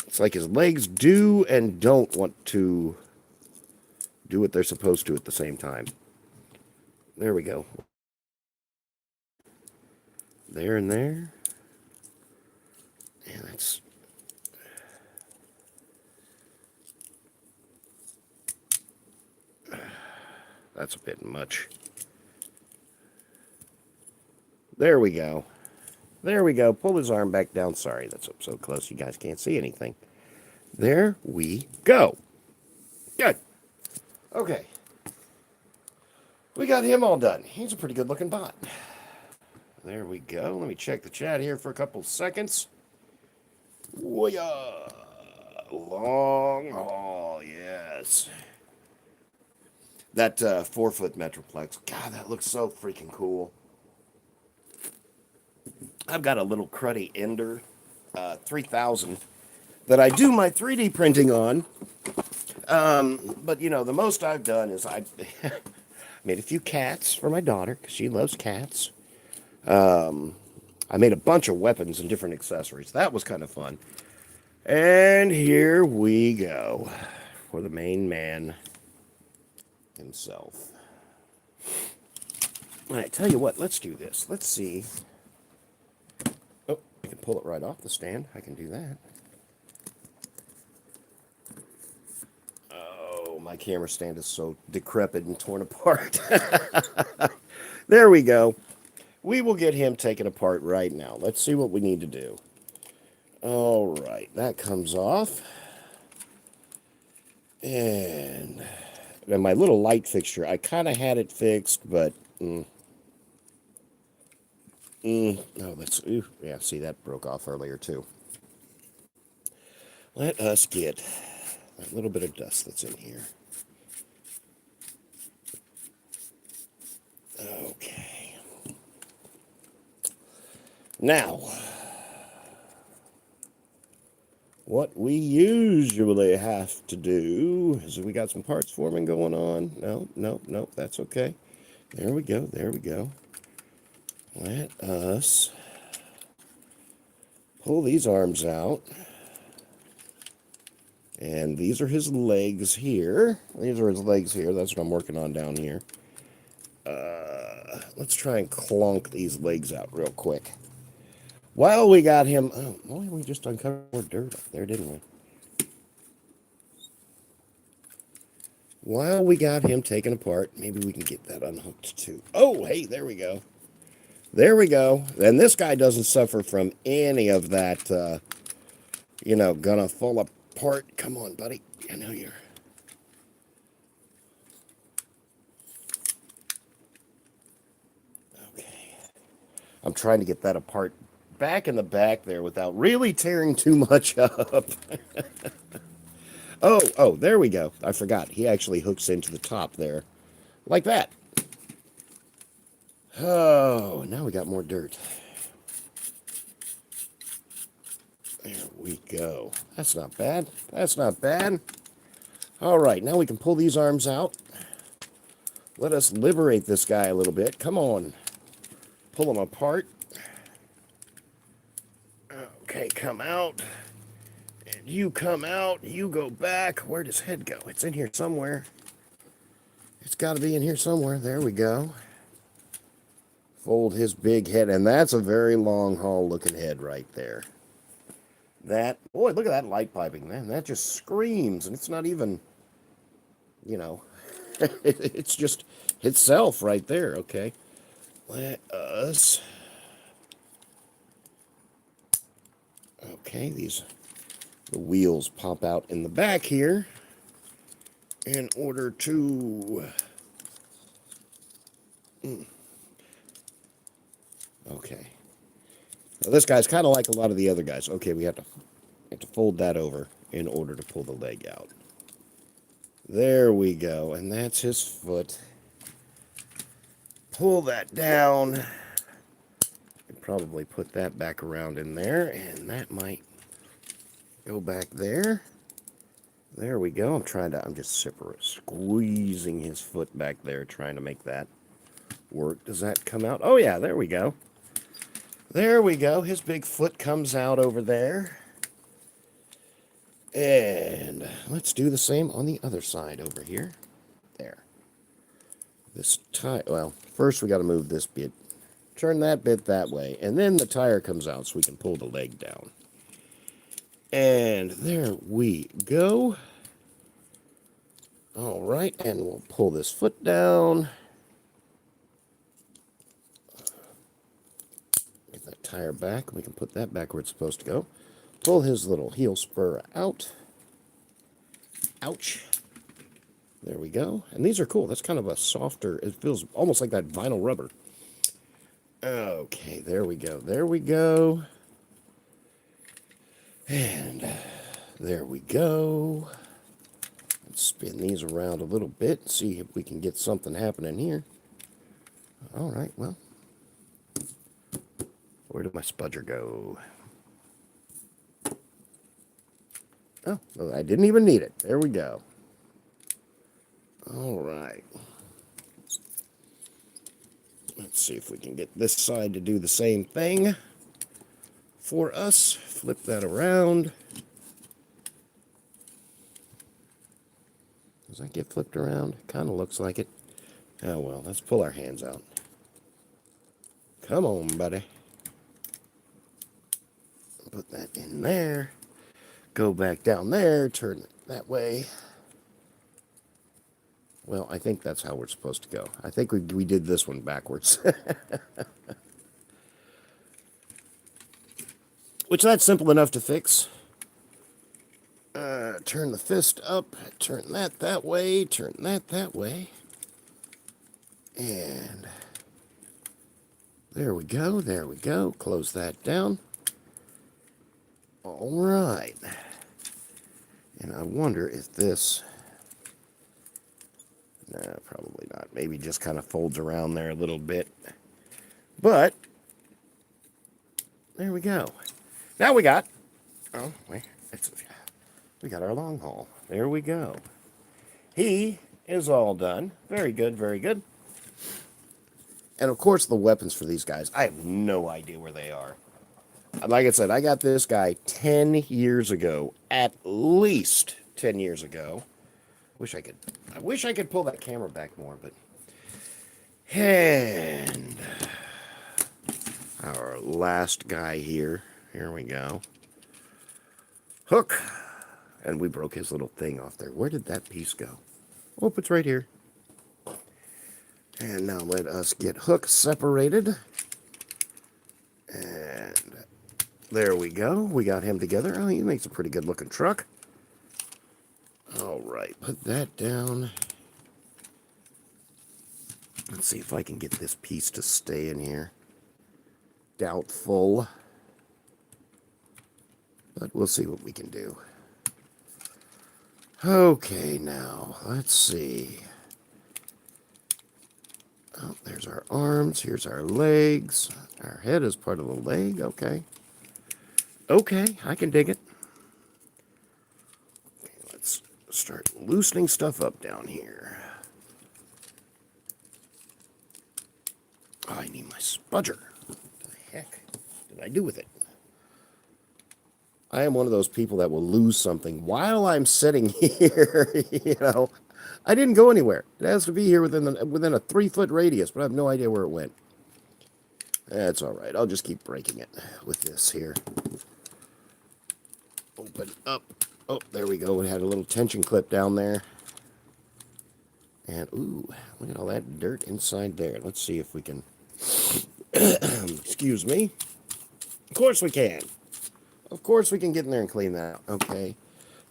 It's like his legs do and don't want to do what they're supposed to at the same time. There we go. There and there. And that's... That's a bit much. There we go. There we go. Pull his arm back down. Sorry, that's up so close you guys can't see anything. There we go. Good. Okay. We got him all done. He's a pretty good looking bot. There we go. Let me check the chat here for a couple seconds. Whoa-ya. Long haul, yes. That 4-foot Metroplex. God, that looks so freaking cool. I've got a little cruddy Ender 3000 that I do my 3D printing on. But, you know, the most I've done is I made a few cats for my daughter because she loves cats. I made a bunch of weapons and different accessories. That was kind of fun. And here we go for the main man himself. All right, tell you what, let's do this. Let's see. Oh, I can pull it right off the stand. I can do that. Oh, my camera stand is so decrepit and torn apart. There we go. We will get him taken apart right now. Let's see what we need to do. All right, that comes off. And my little light fixture, I kind of had it fixed, but No, that's, ooh, yeah, see, that broke off earlier, too. Let us get a little bit of dust that's in here. Okay. Now, what we usually have to do is we got some parts forming going on. No, that's okay. There we go, there we go. Let us pull these arms out. And these are his legs here. These are his legs here. That's what I'm working on down here. Let's try and clunk these legs out real quick. While we got him... Oh, boy, we just uncovered more dirt up there, didn't we? While we got him taken apart, maybe we can get that unhooked too. Oh, hey, there we go. There we go. And this guy doesn't suffer from any of that, gonna fall apart. Come on, buddy. I know you're... Okay. I'm trying to get that apart back in the back there without really tearing too much up. Oh, there we go. I forgot. He actually hooks into the top there. Like that. Oh, now we got more dirt. There we go. That's not bad. That's not bad. All right, now we can pull these arms out. Let us liberate this guy a little bit. Come on. Pull him apart. Okay, come out. And you come out. You go back. Where'd his head go? It's in here somewhere. It's got to be in here somewhere. There we go. Fold his big head. And that's a very long haul looking head right there. That, boy, look at that light piping, man. That just screams. And it's not even, it's just itself right there. Okay. Let us... Okay, the wheels pop out in the back here in order to... Okay. Now this guy's kind of like a lot of the other guys. Okay, we have to fold that over in order to pull the leg out. There we go, and that's his foot. Pull that down. Probably put that back around in there, and that might go back there. There we go. I'm just squeezing his foot back there, trying to make that work. Does that come out? Oh, yeah, there we go. There we go. His big foot comes out over there. And let's do the same on the other side over here. There. This tie, well, first we got to move this bit. Turn that bit that way, and then the tire comes out so we can pull the leg down. And there we go. All right, and we'll pull this foot down. Get that tire back. We can put that back where it's supposed to go. Pull his little heel spur out. Ouch. There we go. And these are cool. That's kind of a softer, it feels almost like that vinyl rubber. Okay, there we go. There we go. And there we go. Let's spin these around a little bit, see if we can get something happening here. All right, well, where did my spudger go? Oh, well, I didn't even need it. There we go. All right. Let's see if we can get this side to do the same thing for us. Flip that around. Does that get flipped around? Kind of looks like it. Oh, well, let's pull our hands out. Come on, buddy. Put that in there. Go back down there. Turn it that way. Well, I think that's how we're supposed to go. I think we did this one backwards. Which that's simple enough to fix. Turn the fist up. Turn that way. Turn that way. And There we go. There we go. Close that down. All right. And I wonder if this... Nah, probably not. Maybe just kind of folds around there a little bit. But, there we go. Now we got... Oh, wait. We got our long haul. There we go. He is all done. Very good, very good. And, of course, the weapons for these guys. I have no idea where they are. Like I said, I got this guy 10 years ago. At least 10 years ago. I wish I could pull that camera back more, but... And... Our last guy here. Here we go. Hook. And we broke his little thing off there. Where did that piece go? Oh, it's right here. And now let us get Hook separated. And there we go. We got him together. Oh, he makes a pretty good looking truck. All right, put that down. Let's see if I can get this piece to stay in here. Doubtful. But we'll see what we can do. Okay, now, let's see. Oh, there's our arms. Here's our legs. Our head is part of the leg. Okay. Okay, I can dig it. Okay, let's start loosening stuff up down here. Oh, I need my spudger. What the heck did I do with it? I am one of those people that will lose something while I'm sitting here. You know, I didn't go anywhere. It has to be here within a 3-foot radius, but I have no idea where it went. That's all right. I'll just keep breaking it with this here. Open up. Oh, there we go. It had a little tension clip down there. And, ooh, look at all that dirt inside there. Let's see if we can... Excuse me. Of course we can. Of course we can get in there and clean that out. Okay.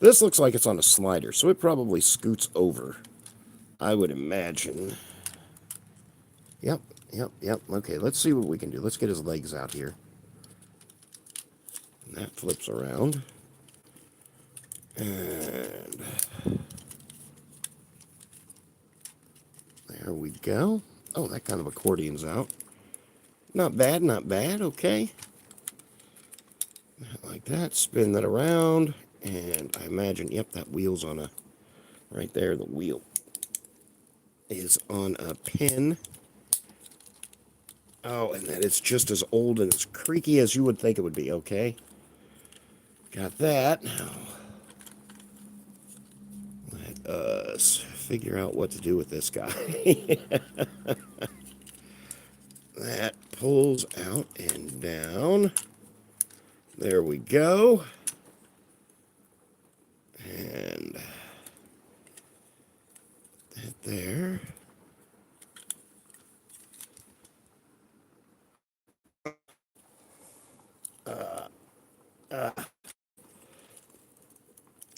This looks like it's on a slider, so it probably scoots over. I would imagine. Yep. Okay, let's see what we can do. Let's get his legs out here. And that flips around. And there we go. Oh, that kind of accordion's out. Not bad, not bad. Okay. Like that. Spin that around. And I imagine, yep, that wheel's on a... Right there, the wheel is on a pin. Oh, and that it's just as old and as creaky as you would think it would be. Okay. Got that. Now, let us figure out what to do with this guy. That pulls out and down. There we go. And that there.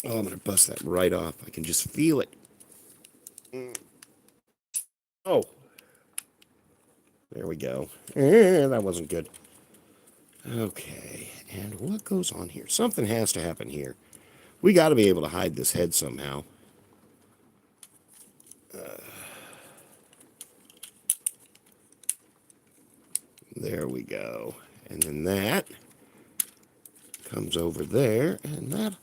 Oh, I'm going to bust that right off. I can just feel it. Oh. There we go. That wasn't good. Okay. And what goes on here? Something has to happen here. We got to be able to hide this head somehow. There we go. And then that comes over there, and that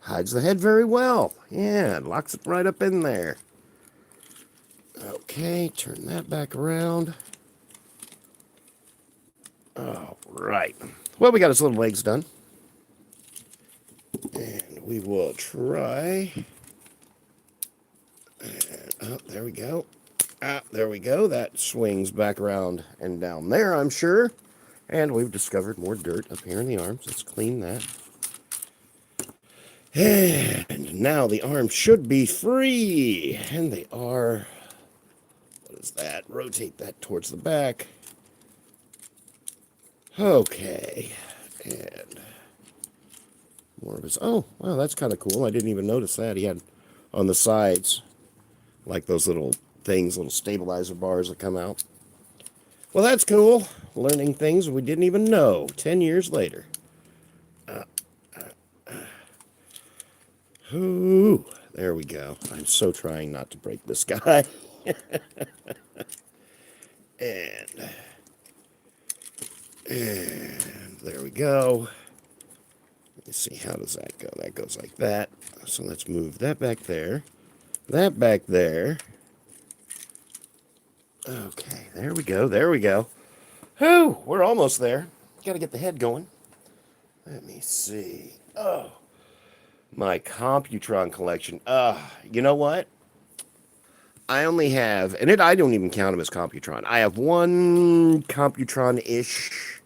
hides the head very well. Yeah, it locks it right up in there. Okay, turn that back around. All right. Well, we got his little legs done. And we will try. And, oh, there we go. Ah, there we go. That swings back around and down there, I'm sure. And we've discovered more dirt up here in the arms. Let's clean that. And now the arms should be free. And they are. What is that? Rotate that towards the back. Okay. And more of his... Oh, wow, that's kind of cool. I didn't even notice that. He had on the sides, like those little things, little stabilizer bars that come out. Well, that's cool. Learning things we didn't even know 10 years later. Ooh, there we go. I'm so trying not to break this guy. and, and there we go. Let's see, how does that go? That goes like that. So let's move that back there. That back there. Okay, there we go. There we go. Whew, we're almost there. Got to get the head going. Let me see. Oh, my Computron collection. You know what? I only have, and I don't even count him as Computron. I have one Computron-ish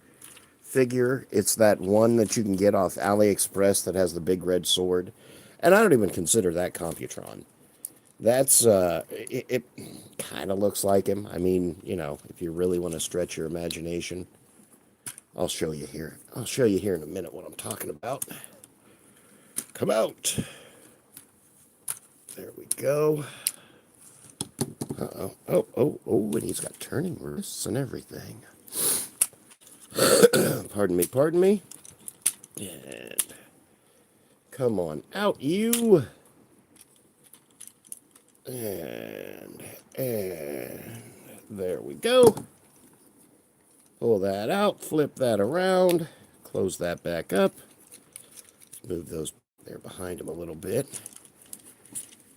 figure. It's that one that you can get off AliExpress that has the big red sword. And I don't even consider that Computron. That's, it kind of looks like him. I mean, you know, if you really want to stretch your imagination. I'll show you here. I'll show you here in a minute what I'm talking about. Come out. There we go. Uh-oh. Oh, and he's got turning wrists and everything. Pardon me. And come on out, you. And there we go. Pull that out, flip that around, close that back up. Move those there behind him a little bit.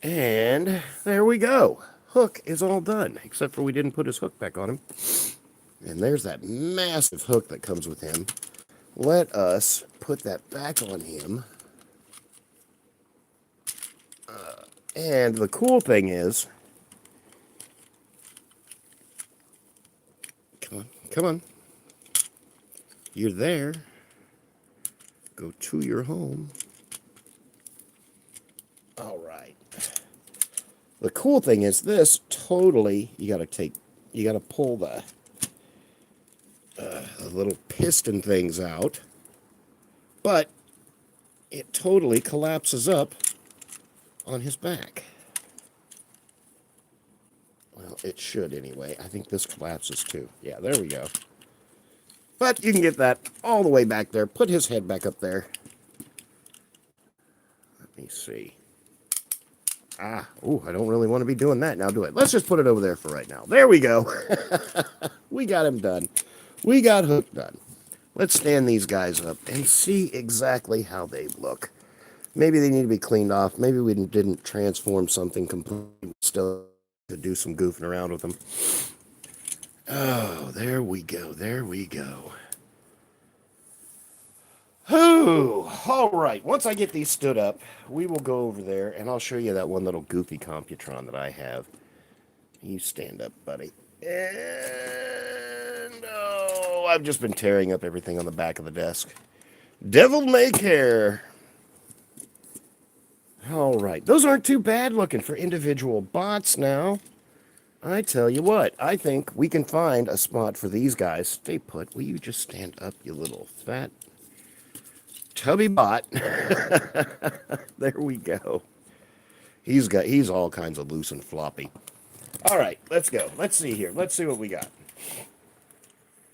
And there we go. Hook is all done, except for we didn't put his hook back on him. And there's that massive hook that comes with him. Let us put that back on him. And the cool thing is, come on. You're there. Go to your home. All right. The cool thing is this totally, you got to pull the little piston things out, but it totally collapses up on his back. Well, it should anyway. I think this collapses too. Yeah, there we go. But you can get that all the way back there. Put his head back up there. Let me see. I don't really want to be doing that now, do I? Let's just put it over there for right now. There we go. We got him done. We got Hook done. Let's stand these guys up and see exactly how they look. Maybe they need to be cleaned off. Maybe we didn't transform something completely. Still to do some goofing around with them. Oh, there we go. There we go. Whew. All right. Once I get these stood up, we will go over there, and I'll show you that one little goofy Computron that I have. You stand up, buddy. And, I've just been tearing up everything on the back of the desk. Devil may care. All right. Those aren't too bad looking for individual bots now. I tell you what, I think we can find a spot for these guys. Stay put. Will you just stand up, you little fat tubby bot? There we go. He's all kinds of loose and floppy. All right, let's go. Let's see here. Let's see what we got.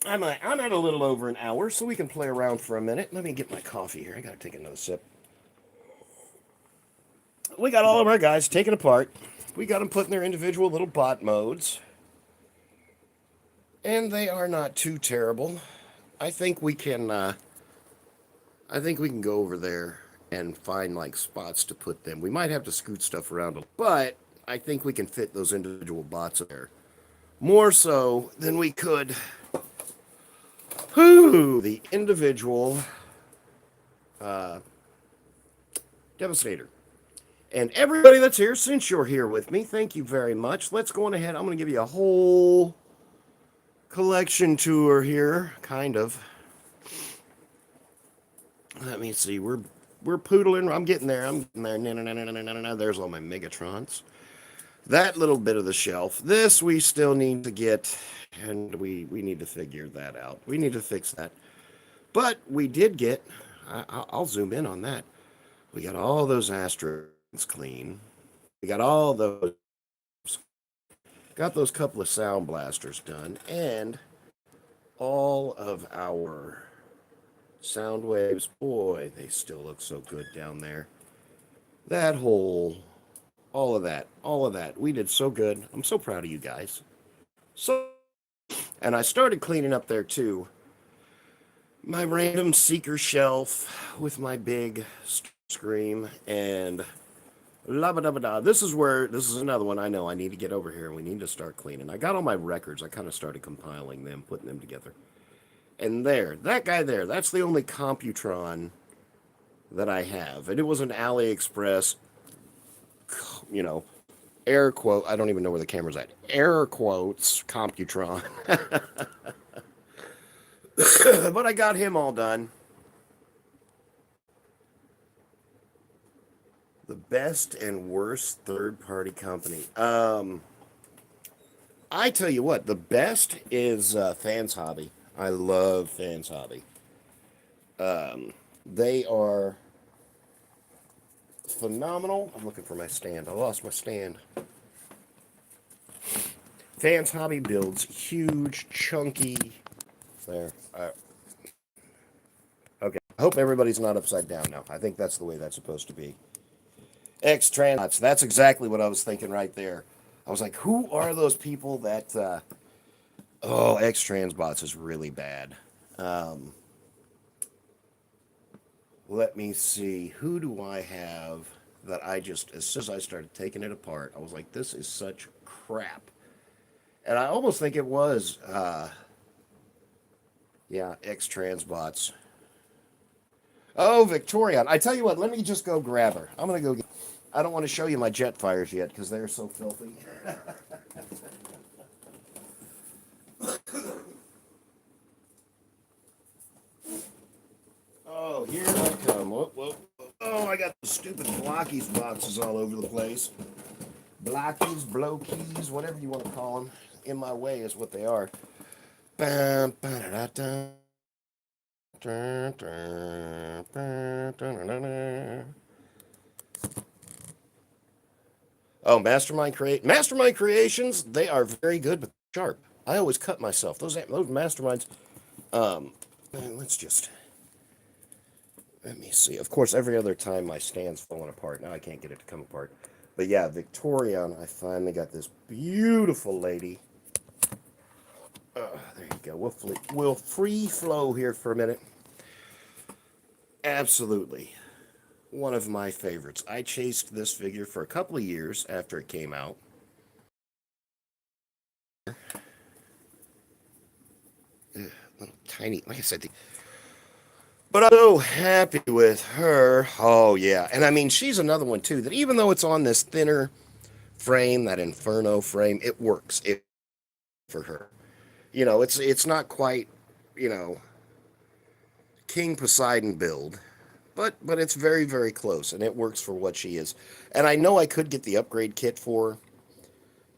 I'm at a little over an hour, so we can play around for a minute. Let me get my coffee here. I gotta take another sip. We got all of our guys taken apart. We got them put in their individual little bot modes. And they are not too terrible. I think we can go over there and find like spots to put them. We might have to scoot stuff around, but I think we can fit those individual bots there. More so than we could the individual Devastator. And everybody that's here, since you're here with me, thank you very much. Let's go on ahead. I'm going to give you a whole collection tour here, kind of. Let me see. We're poodling. I'm getting there. No. There's all my Megatrons. That little bit of the shelf. This we still need to get, and we need to figure that out. We need to fix that. But we did get, I'll zoom in on that. We got all those Astros clean. We got got those couple of sound blasters done, and all of our sound waves. Boy, they still look so good down there. That whole, all of that. We did so good. I'm so proud of you guys. So, and I started cleaning up there too. My random seeker shelf with my big scream and la ba da ba da. This is another one I know I need to get over here and we need to start cleaning. I got all my records. I kind of started compiling them, putting them together. And there, that guy there, that's the only Computron that I have. And it was an AliExpress, you know, air quote, I don't even know where the camera's at. Air quotes, Computron. But I got him all done. The best and worst third-party company. I tell you what, the best is Fans Hobby. I love Fans Hobby. They are phenomenal. I'm looking for my stand. I lost my stand. Fans Hobby builds huge, chunky. There. Okay. I hope everybody's not upside down now. I think that's the way that's supposed to be. X-Transbots. That's exactly what I was thinking right there. I was like, who are those people that... oh, X-Transbots is really bad. Let me see. Who do I have that I just... As soon as I started taking it apart, I was like, this is such crap. And I almost think it was... yeah, X-Transbots. Oh, Victorian. I tell you what, let me just go grab her. I'm going to go get... I don't want to show you my jet fires yet because they're so filthy. Oh, here I come. Whoa, whoa, whoa. Oh, I got the stupid Blockies boxes all over the place. Blockies, Blokies, whatever you want to call them. In my way is what they are. Bam, ba-da-da-da. Oh, Mastermind Creations, they are very good but sharp. I always cut myself. Those Masterminds. Let's just... Let me see. Of course, every other time my stand's falling apart. Now I can't get it to come apart. But yeah, Victorian, I finally got this beautiful lady. There you go. We'll free flow here for a minute. Absolutely. One of my favorites. I chased this figure for a couple of years after it came out. Little tiny, like I said, but I'm so happy with her. Oh, yeah. And I mean, she's another one, too, that even though it's on this thinner frame, that Inferno frame, it works for her. You know, it's not quite, you know, King Poseidon build, but it's very, very close, and it works for what she is. And I know I could get the upgrade kit for her,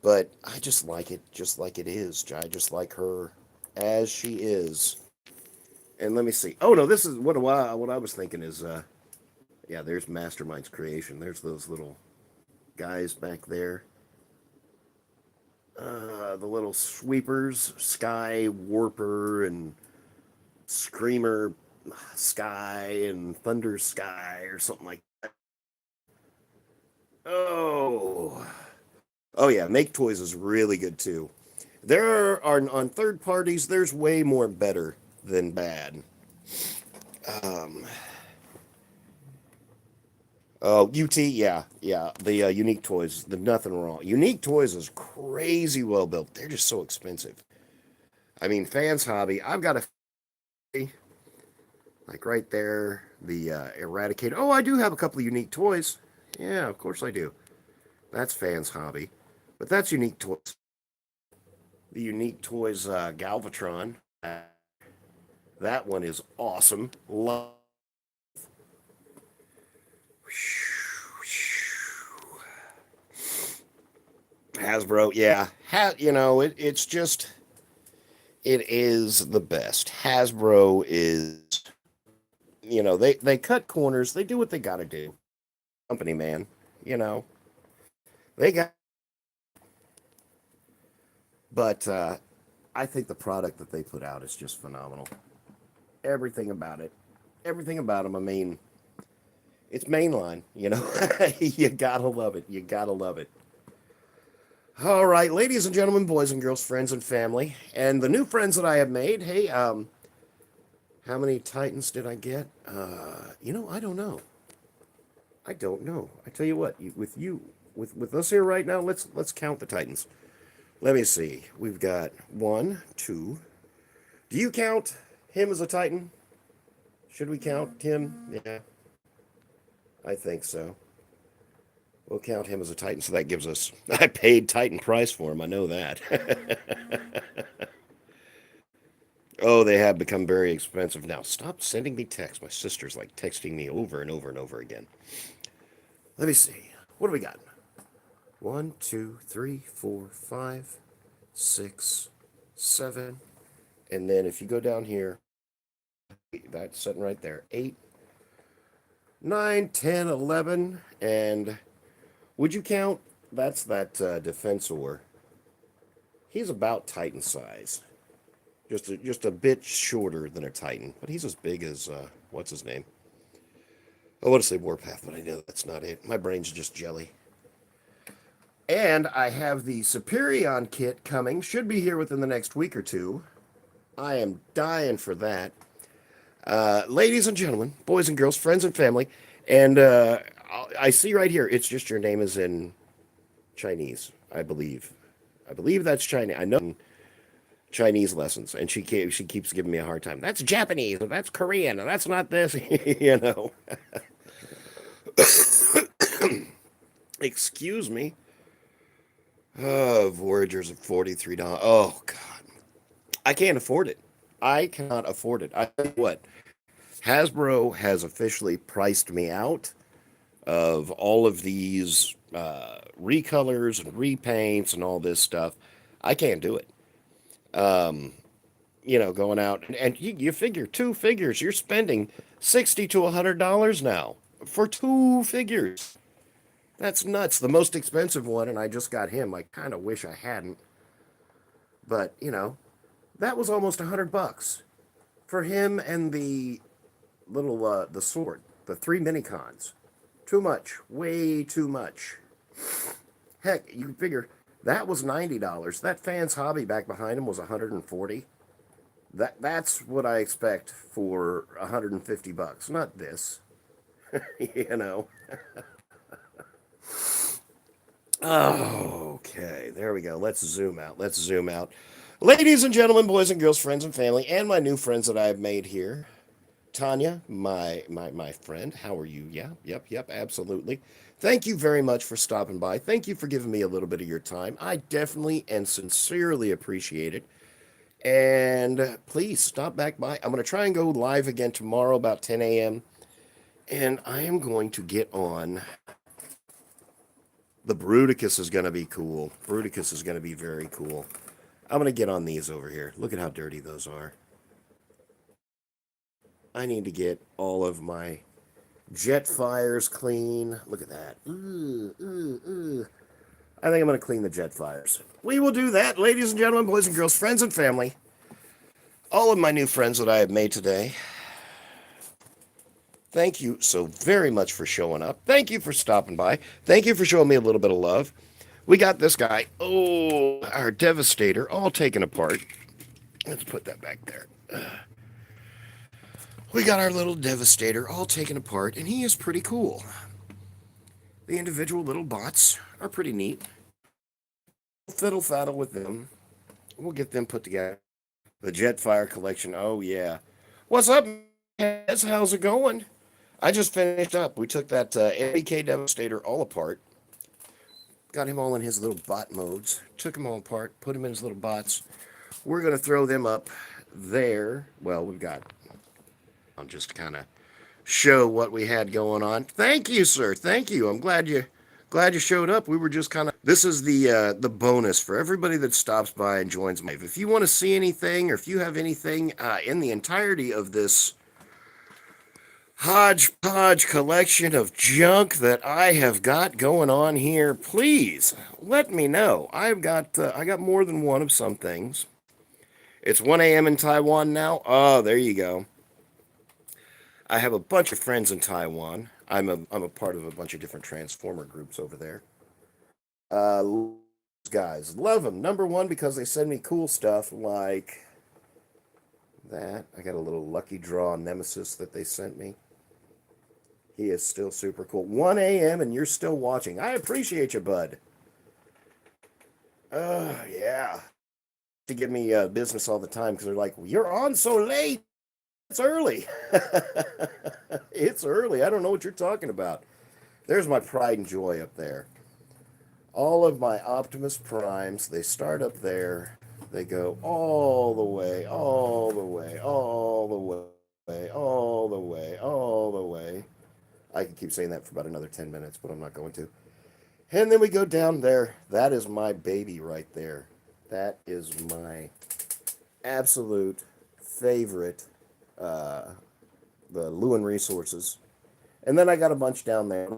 but I just like it just like it is. I just like her as she is. And let me see. Oh, no, this is what I was thinking is, yeah, there's Mastermind's creation. There's those little guys back there. The little sweepers, Sky Warper and Screamer Sky and Thunder Sky or something like that. Oh. Oh, yeah, Make Toys is really good, too. There are, on third parties, there's way more better than bad. Oh, UT, yeah, the Unique Toys, the nothing wrong. Unique Toys is crazy well built. They're just so expensive. I mean, Fans Hobby, I've got a, like right there, the Eradicator. Oh, I do have a couple of Unique Toys. Yeah, of course I do. That's Fans Hobby. But that's Unique Toys. The Unique Toys Galvatron. That one is awesome. Love. Hasbro, yeah. You know, it's just, it is the best. Hasbro is, you know, they cut corners. They do what they got to do. Company, man. You know, they got, but I think the product that they put out is just phenomenal. Everything about it. Everything about them. I mean, it's mainline, you know. You gotta love it. You gotta love it. All right, ladies and gentlemen, boys and girls, friends and family, and the new friends that I have made. Hey, how many Titans did I get? I don't know. I don't know. I tell you what, with us here right now, let's count the Titans. Let me see. We've got one, two. Do you count him as a Titan? Should we count him? Yeah, I think so. We'll count him as a Titan, so that gives us... I paid Titan price for him, I know that. Oh, they have become very expensive. Now, stop sending me texts. My sister's like texting me over and over and over again. Let me see. What do we got? 1, 2, 3, 4, 5, 6, 7. And then if you go down here, that's sitting right there. 8, 9, 10, 11. And would you count? That's that Defensor. He's about Titan size. Just a bit shorter than a Titan. But he's as big as, what's his name? I want to say Warpath, but I know that's not it. My brain's just jelly. And I have the Superion kit coming. Should be here within the next week or two. I am dying for that. Ladies and gentlemen, boys and girls, friends and family. And I see right here, it's just your name is in Chinese, I believe. I believe that's Chinese. I know Chinese lessons, and she keeps giving me a hard time. That's Japanese, or that's Korean, or that's not this, you know. Excuse me. Oh, Voyagers at $43. Oh, God. I can't afford it. I cannot afford it. I tell you what, Hasbro has officially priced me out of all of these recolors and repaints and all this stuff. I can't do it. Going out and you figure 2 figures, you're spending $60 to $100 now for 2 figures. That's nuts. The most expensive one, and I just got him. I kind of wish I hadn't, but that was almost $100 for him and the little the sword, the 3 minicons. Too much, way too much. Heck, you figure that was $90. That Fan's Hobby back behind him was $140. That's what I expect for $150. Not this. Okay, there we go. Let's zoom out. Let's zoom out. Ladies and gentlemen, boys and girls, friends and family, and my new friends that I've made here. Tanya, my friend, how are you? Yeah, yep, absolutely. Thank you very much for stopping by. Thank you for giving me a little bit of your time. I definitely and sincerely appreciate it. And please stop back by. I'm going to try and go live again tomorrow about 10 a.m. And I am going to get on. The Bruticus is going to be cool. Bruticus is going to be very cool. I'm going to get on these over here. Look at how dirty those are. I need to get all of my Jetfires clean. Look at that. I think I'm going to clean the Jetfires. We will do that, ladies and gentlemen, boys and girls, friends and family. All of my new friends that I have made today. Thank you so very much for showing up. Thank you for stopping by. Thank you for showing me a little bit of love. We got this guy, our Devastator, all taken apart. Let's put that back there. We got our little Devastator all taken apart, and he is pretty cool. The individual little bots are pretty neat. Fiddle-faddle with them. We'll get them put together. The Jetfire collection, oh yeah. What's up, guys? How's it going? I just finished up. We took that NBK Devastator all apart. Got him all in his little bot modes. Took him all apart, put him in his little bots. We're going to throw them up there. Well, we've got... I'll just kind of show what we had going on. Thank you, sir. Thank you. I'm glad you showed up. We were just kind of... This is the bonus for everybody that stops by and joins me. If you want to see anything, or if you have anything in the entirety of this hodgepodge collection of junk that I have got going on here, please let me know. I got more than one of some things. It's 1 a.m. in Taiwan now. Oh, there you go. I have a bunch of friends in Taiwan. I'm a part of a bunch of different transformer groups over there. Guys, love them. Number one because they send me cool stuff like that. I got a little lucky draw nemesis that they sent me. He is still super cool. 1 a.m. and you're still watching. I appreciate you, bud. Yeah. To give me business all the time because they're like, well, you're on so late. It's early. It's early. I don't know what you're talking about. There's my pride and joy up there. All of my Optimus Primes, they start up there. They go all the way, all the way, all the way, all the way, all the way. I could keep saying that for about another 10 minutes, but I'm not going to. And then we go down there. That is my baby right there. That is my absolute favorite, the Lewin Resources. And then I got a bunch down there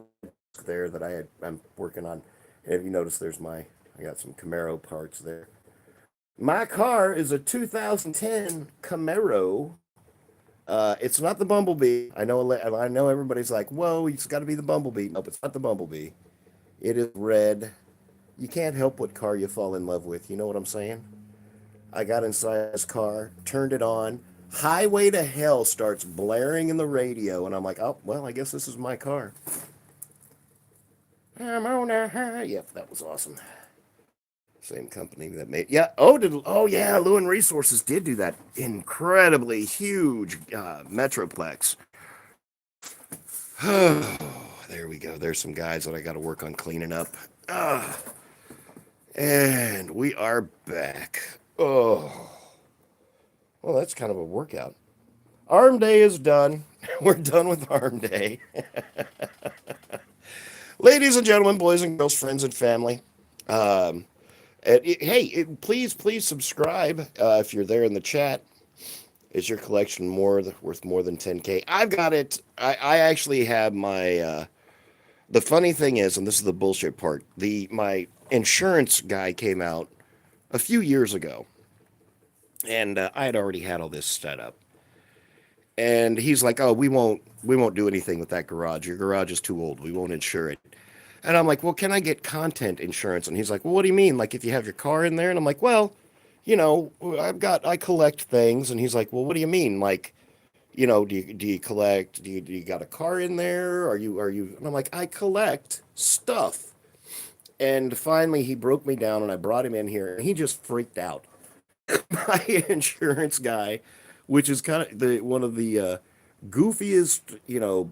that I'm working on. And if you notice, I got some Camaro parts there. My car is a 2010 Camaro. It's not the Bumblebee. I know everybody's like, whoa, it's got to be the Bumblebee. Nope, it's not the Bumblebee. It is red. You can't help what car you fall in love with. You know what I'm saying? I got inside this car, turned it on. Highway to Hell starts blaring in the radio, and I'm like, oh, well, I guess this is my car. I'm on a high. Yep, that was awesome. Same company that made. Yeah. Oh yeah. Lewin Resources did do that incredibly huge Metroplex. There we go. There's some guys that I got to work on cleaning up. And we are back. Oh, well, that's kind of a workout. Arm day is done. We're done with arm day. Ladies and gentlemen, boys and girls, friends and family. Please subscribe if you're there in the chat. Is your collection worth more than 10K? I've got it. I actually have my. The funny thing is, and this is the bullshit part. My insurance guy came out a few years ago, and I had already had all this set up. And he's like, "Oh, we won't do anything with that garage. Your garage is too old. We won't insure it." And I'm like, "Well, can I get content insurance?" And he's like, "Well, what do you mean? Like if you have your car in there?" And I'm like, "Well, I collect things." And he's like, "Well, what do you mean? Like, do you collect? Do you got a car in there? Are you?" And I'm like, "I collect stuff." And finally, he broke me down, and I brought him in here, and he just freaked out. My insurance guy, which is kind of one of the goofiest,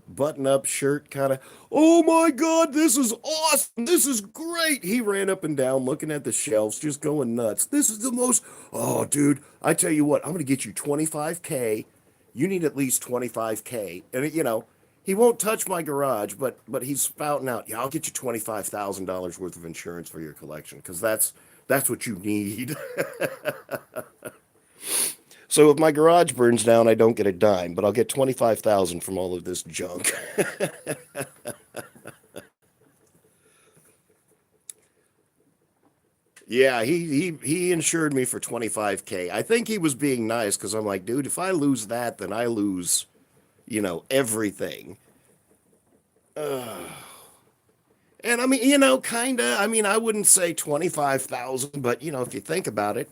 button-up shirt kind of. Oh my God, this is awesome! This is great! He ran up and down, looking at the shelves, just going nuts. This is the most. Oh, dude, I tell you what, I'm gonna get you 25K. You need at least 25K, and he won't touch my garage, but he's spouting out, yeah, I'll get you $25,000 worth of insurance for your collection because that's what you need. So if my garage burns down, I don't get a dime, but I'll get 25,000 from all of this junk. Yeah, he insured me for 25K. I think he was being nice because I'm like, dude, if I lose that, then I lose, everything. And I mean, kind of. I mean, I wouldn't say 25,000, but if you think about it,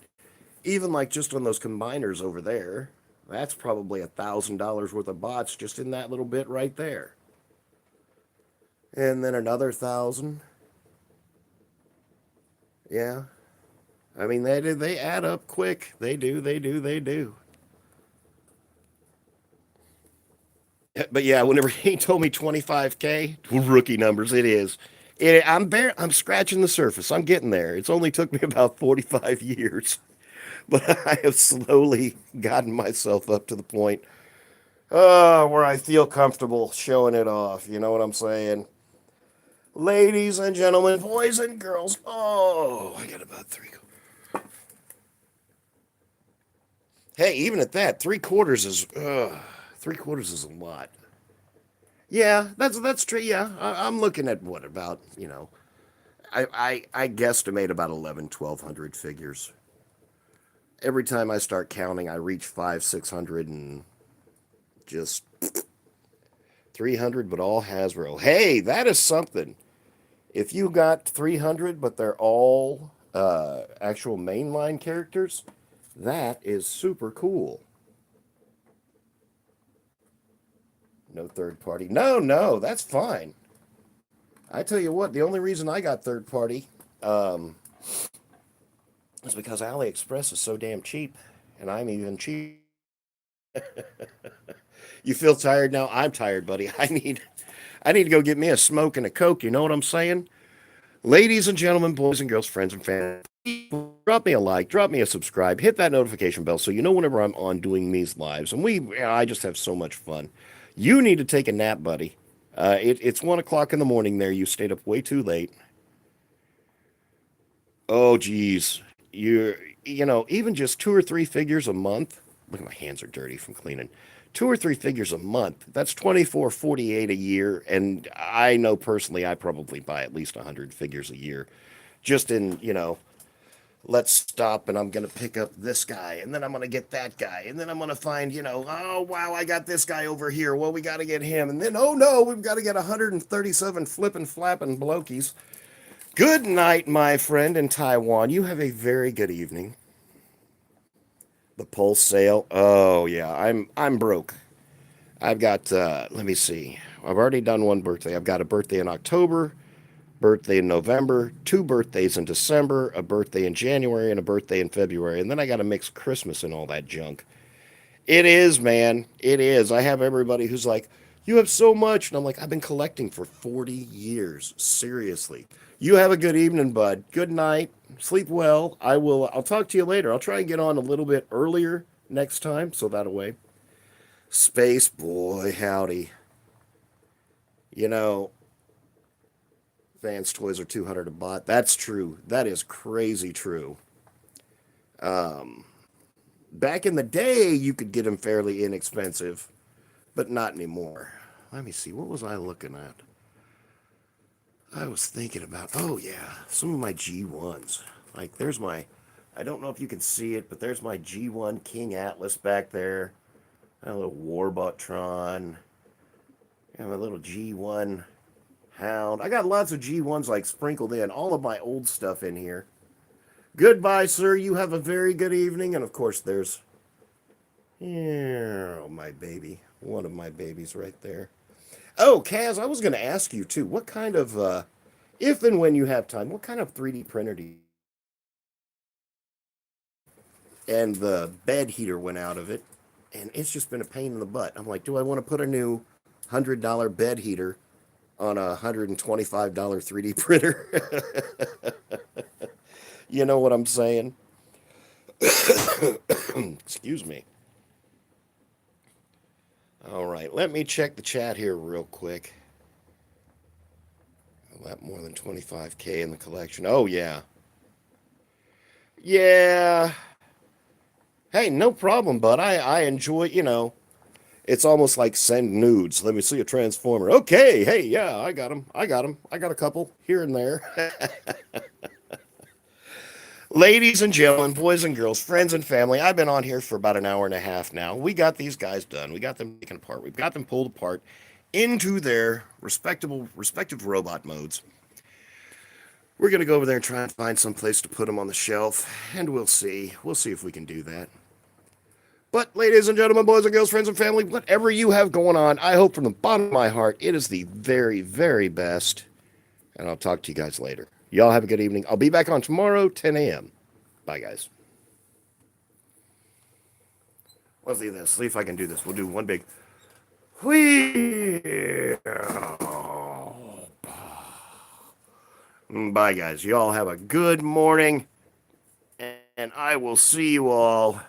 even like just on those combiners over there, that's probably $1,000 worth of bots just in that little bit right there. And then another 1,000. Yeah. I mean, they add up quick. They do, they do, they do. But yeah, whenever he told me 25K, rookie numbers, it is. I'm scratching the surface. I'm getting there. It's only took me about 45 years. But I have slowly gotten myself up to the point where I feel comfortable showing it off. You know what I'm saying? Ladies and gentlemen, boys and girls. Oh, I got about three. Hey, even at that, three quarters is a lot. Yeah, that's true. Yeah, I'm looking at what about I guesstimate about 11, 1,200 figures. every time I start counting, I reach 600, and just 300, but all Hasbro. Hey, that is something. If you got 300, but they're all actual mainline characters, that is super cool. No third party. No, no, that's fine. I tell you what, the only reason I got third party is because AliExpress is so damn cheap, and I'm even cheap. You feel tired now? I'm tired, buddy. I need to go get me a smoke and a Coke. You know what I'm saying? Ladies and gentlemen, boys and girls, friends and family, drop me a like, drop me a subscribe, hit that notification bell so you know whenever I'm on doing these lives. And I just have so much fun. You need to take a nap, buddy. It's 1 o'clock in the morning there. You stayed up way too late. Oh, geez. Even just 2 or 3 figures a month. Look, my hands are dirty from cleaning. 2 or 3 figures a month. That's 24.48 a year. And I know personally, I probably buy at least 100 figures a year. Just let's stop and I'm going to pick up this guy. And then I'm going to get that guy. And then I'm going to find, oh, wow, I got this guy over here. Well, we got to get him. And then, oh, no, we've got to get 137 flippin' flappin' blokies. Good night, my friend in Taiwan. You have a very good evening. The Pulse sale. Oh yeah, I'm broke. I've got let me see. I've already done one birthday. I've got a birthday in October, birthday in November, 2 birthdays in December, a birthday in January, and a birthday in February. And then I got to mix Christmas and all that junk. It is, man. It is. I have everybody who's like, you have so much. And I'm like, I've been collecting for 40 years. Seriously. You have a good evening, bud. Good night. Sleep well. I'll talk to you later. I'll try and get on a little bit earlier next time. So that way. Space boy, howdy. You know, Vans toys are 200 a bot. That's true. That is crazy true. Back in the day, you could get them fairly inexpensive, but not anymore. Let me see. What was I looking at? I was thinking about, oh yeah, some of my G1s. Like I don't know if you can see it, but there's my G1 King Atlas back there. A little Warbotron. And my little G1 Hound. I got lots of G1s like sprinkled in. All of my old stuff in here. Goodbye, sir. You have a very good evening. And of course, there's my baby. One of my babies right there. Oh, Kaz, I was going to ask you too. What kind of, if and when you have time, what kind of 3D printer do you? And the bed heater went out of it, and it's just been a pain in the butt. I'm like, do I want to put a new $100 bed heater on a $125 3D printer? You know what I'm saying? Excuse me. All right, let me check the chat here real quick. A lot more than 25K in the collection. Oh, yeah. Yeah. Hey, no problem, bud. I enjoy, it's almost like send nudes. Let me see a transformer. Okay, hey, yeah, I got him. I got a couple here and there. Ladies and gentlemen, boys and girls, friends and family, I've been on here for about an hour and a half now. We got these guys done. We got them taken apart. We've got them pulled apart into their respective robot modes. We're going to go over there and try and find some place to put them on the shelf, and we'll see. We'll see if we can do that. But, ladies and gentlemen, boys and girls, friends and family, whatever you have going on, I hope from the bottom of my heart it is the very, very best. And I'll talk to you guys later. Y'all have a good evening. I'll be back on tomorrow, 10 a.m. Bye, guys. Let's see this. See if I can do this. We'll do one big whee. Bye, guys. Y'all have a good morning. And I will see you all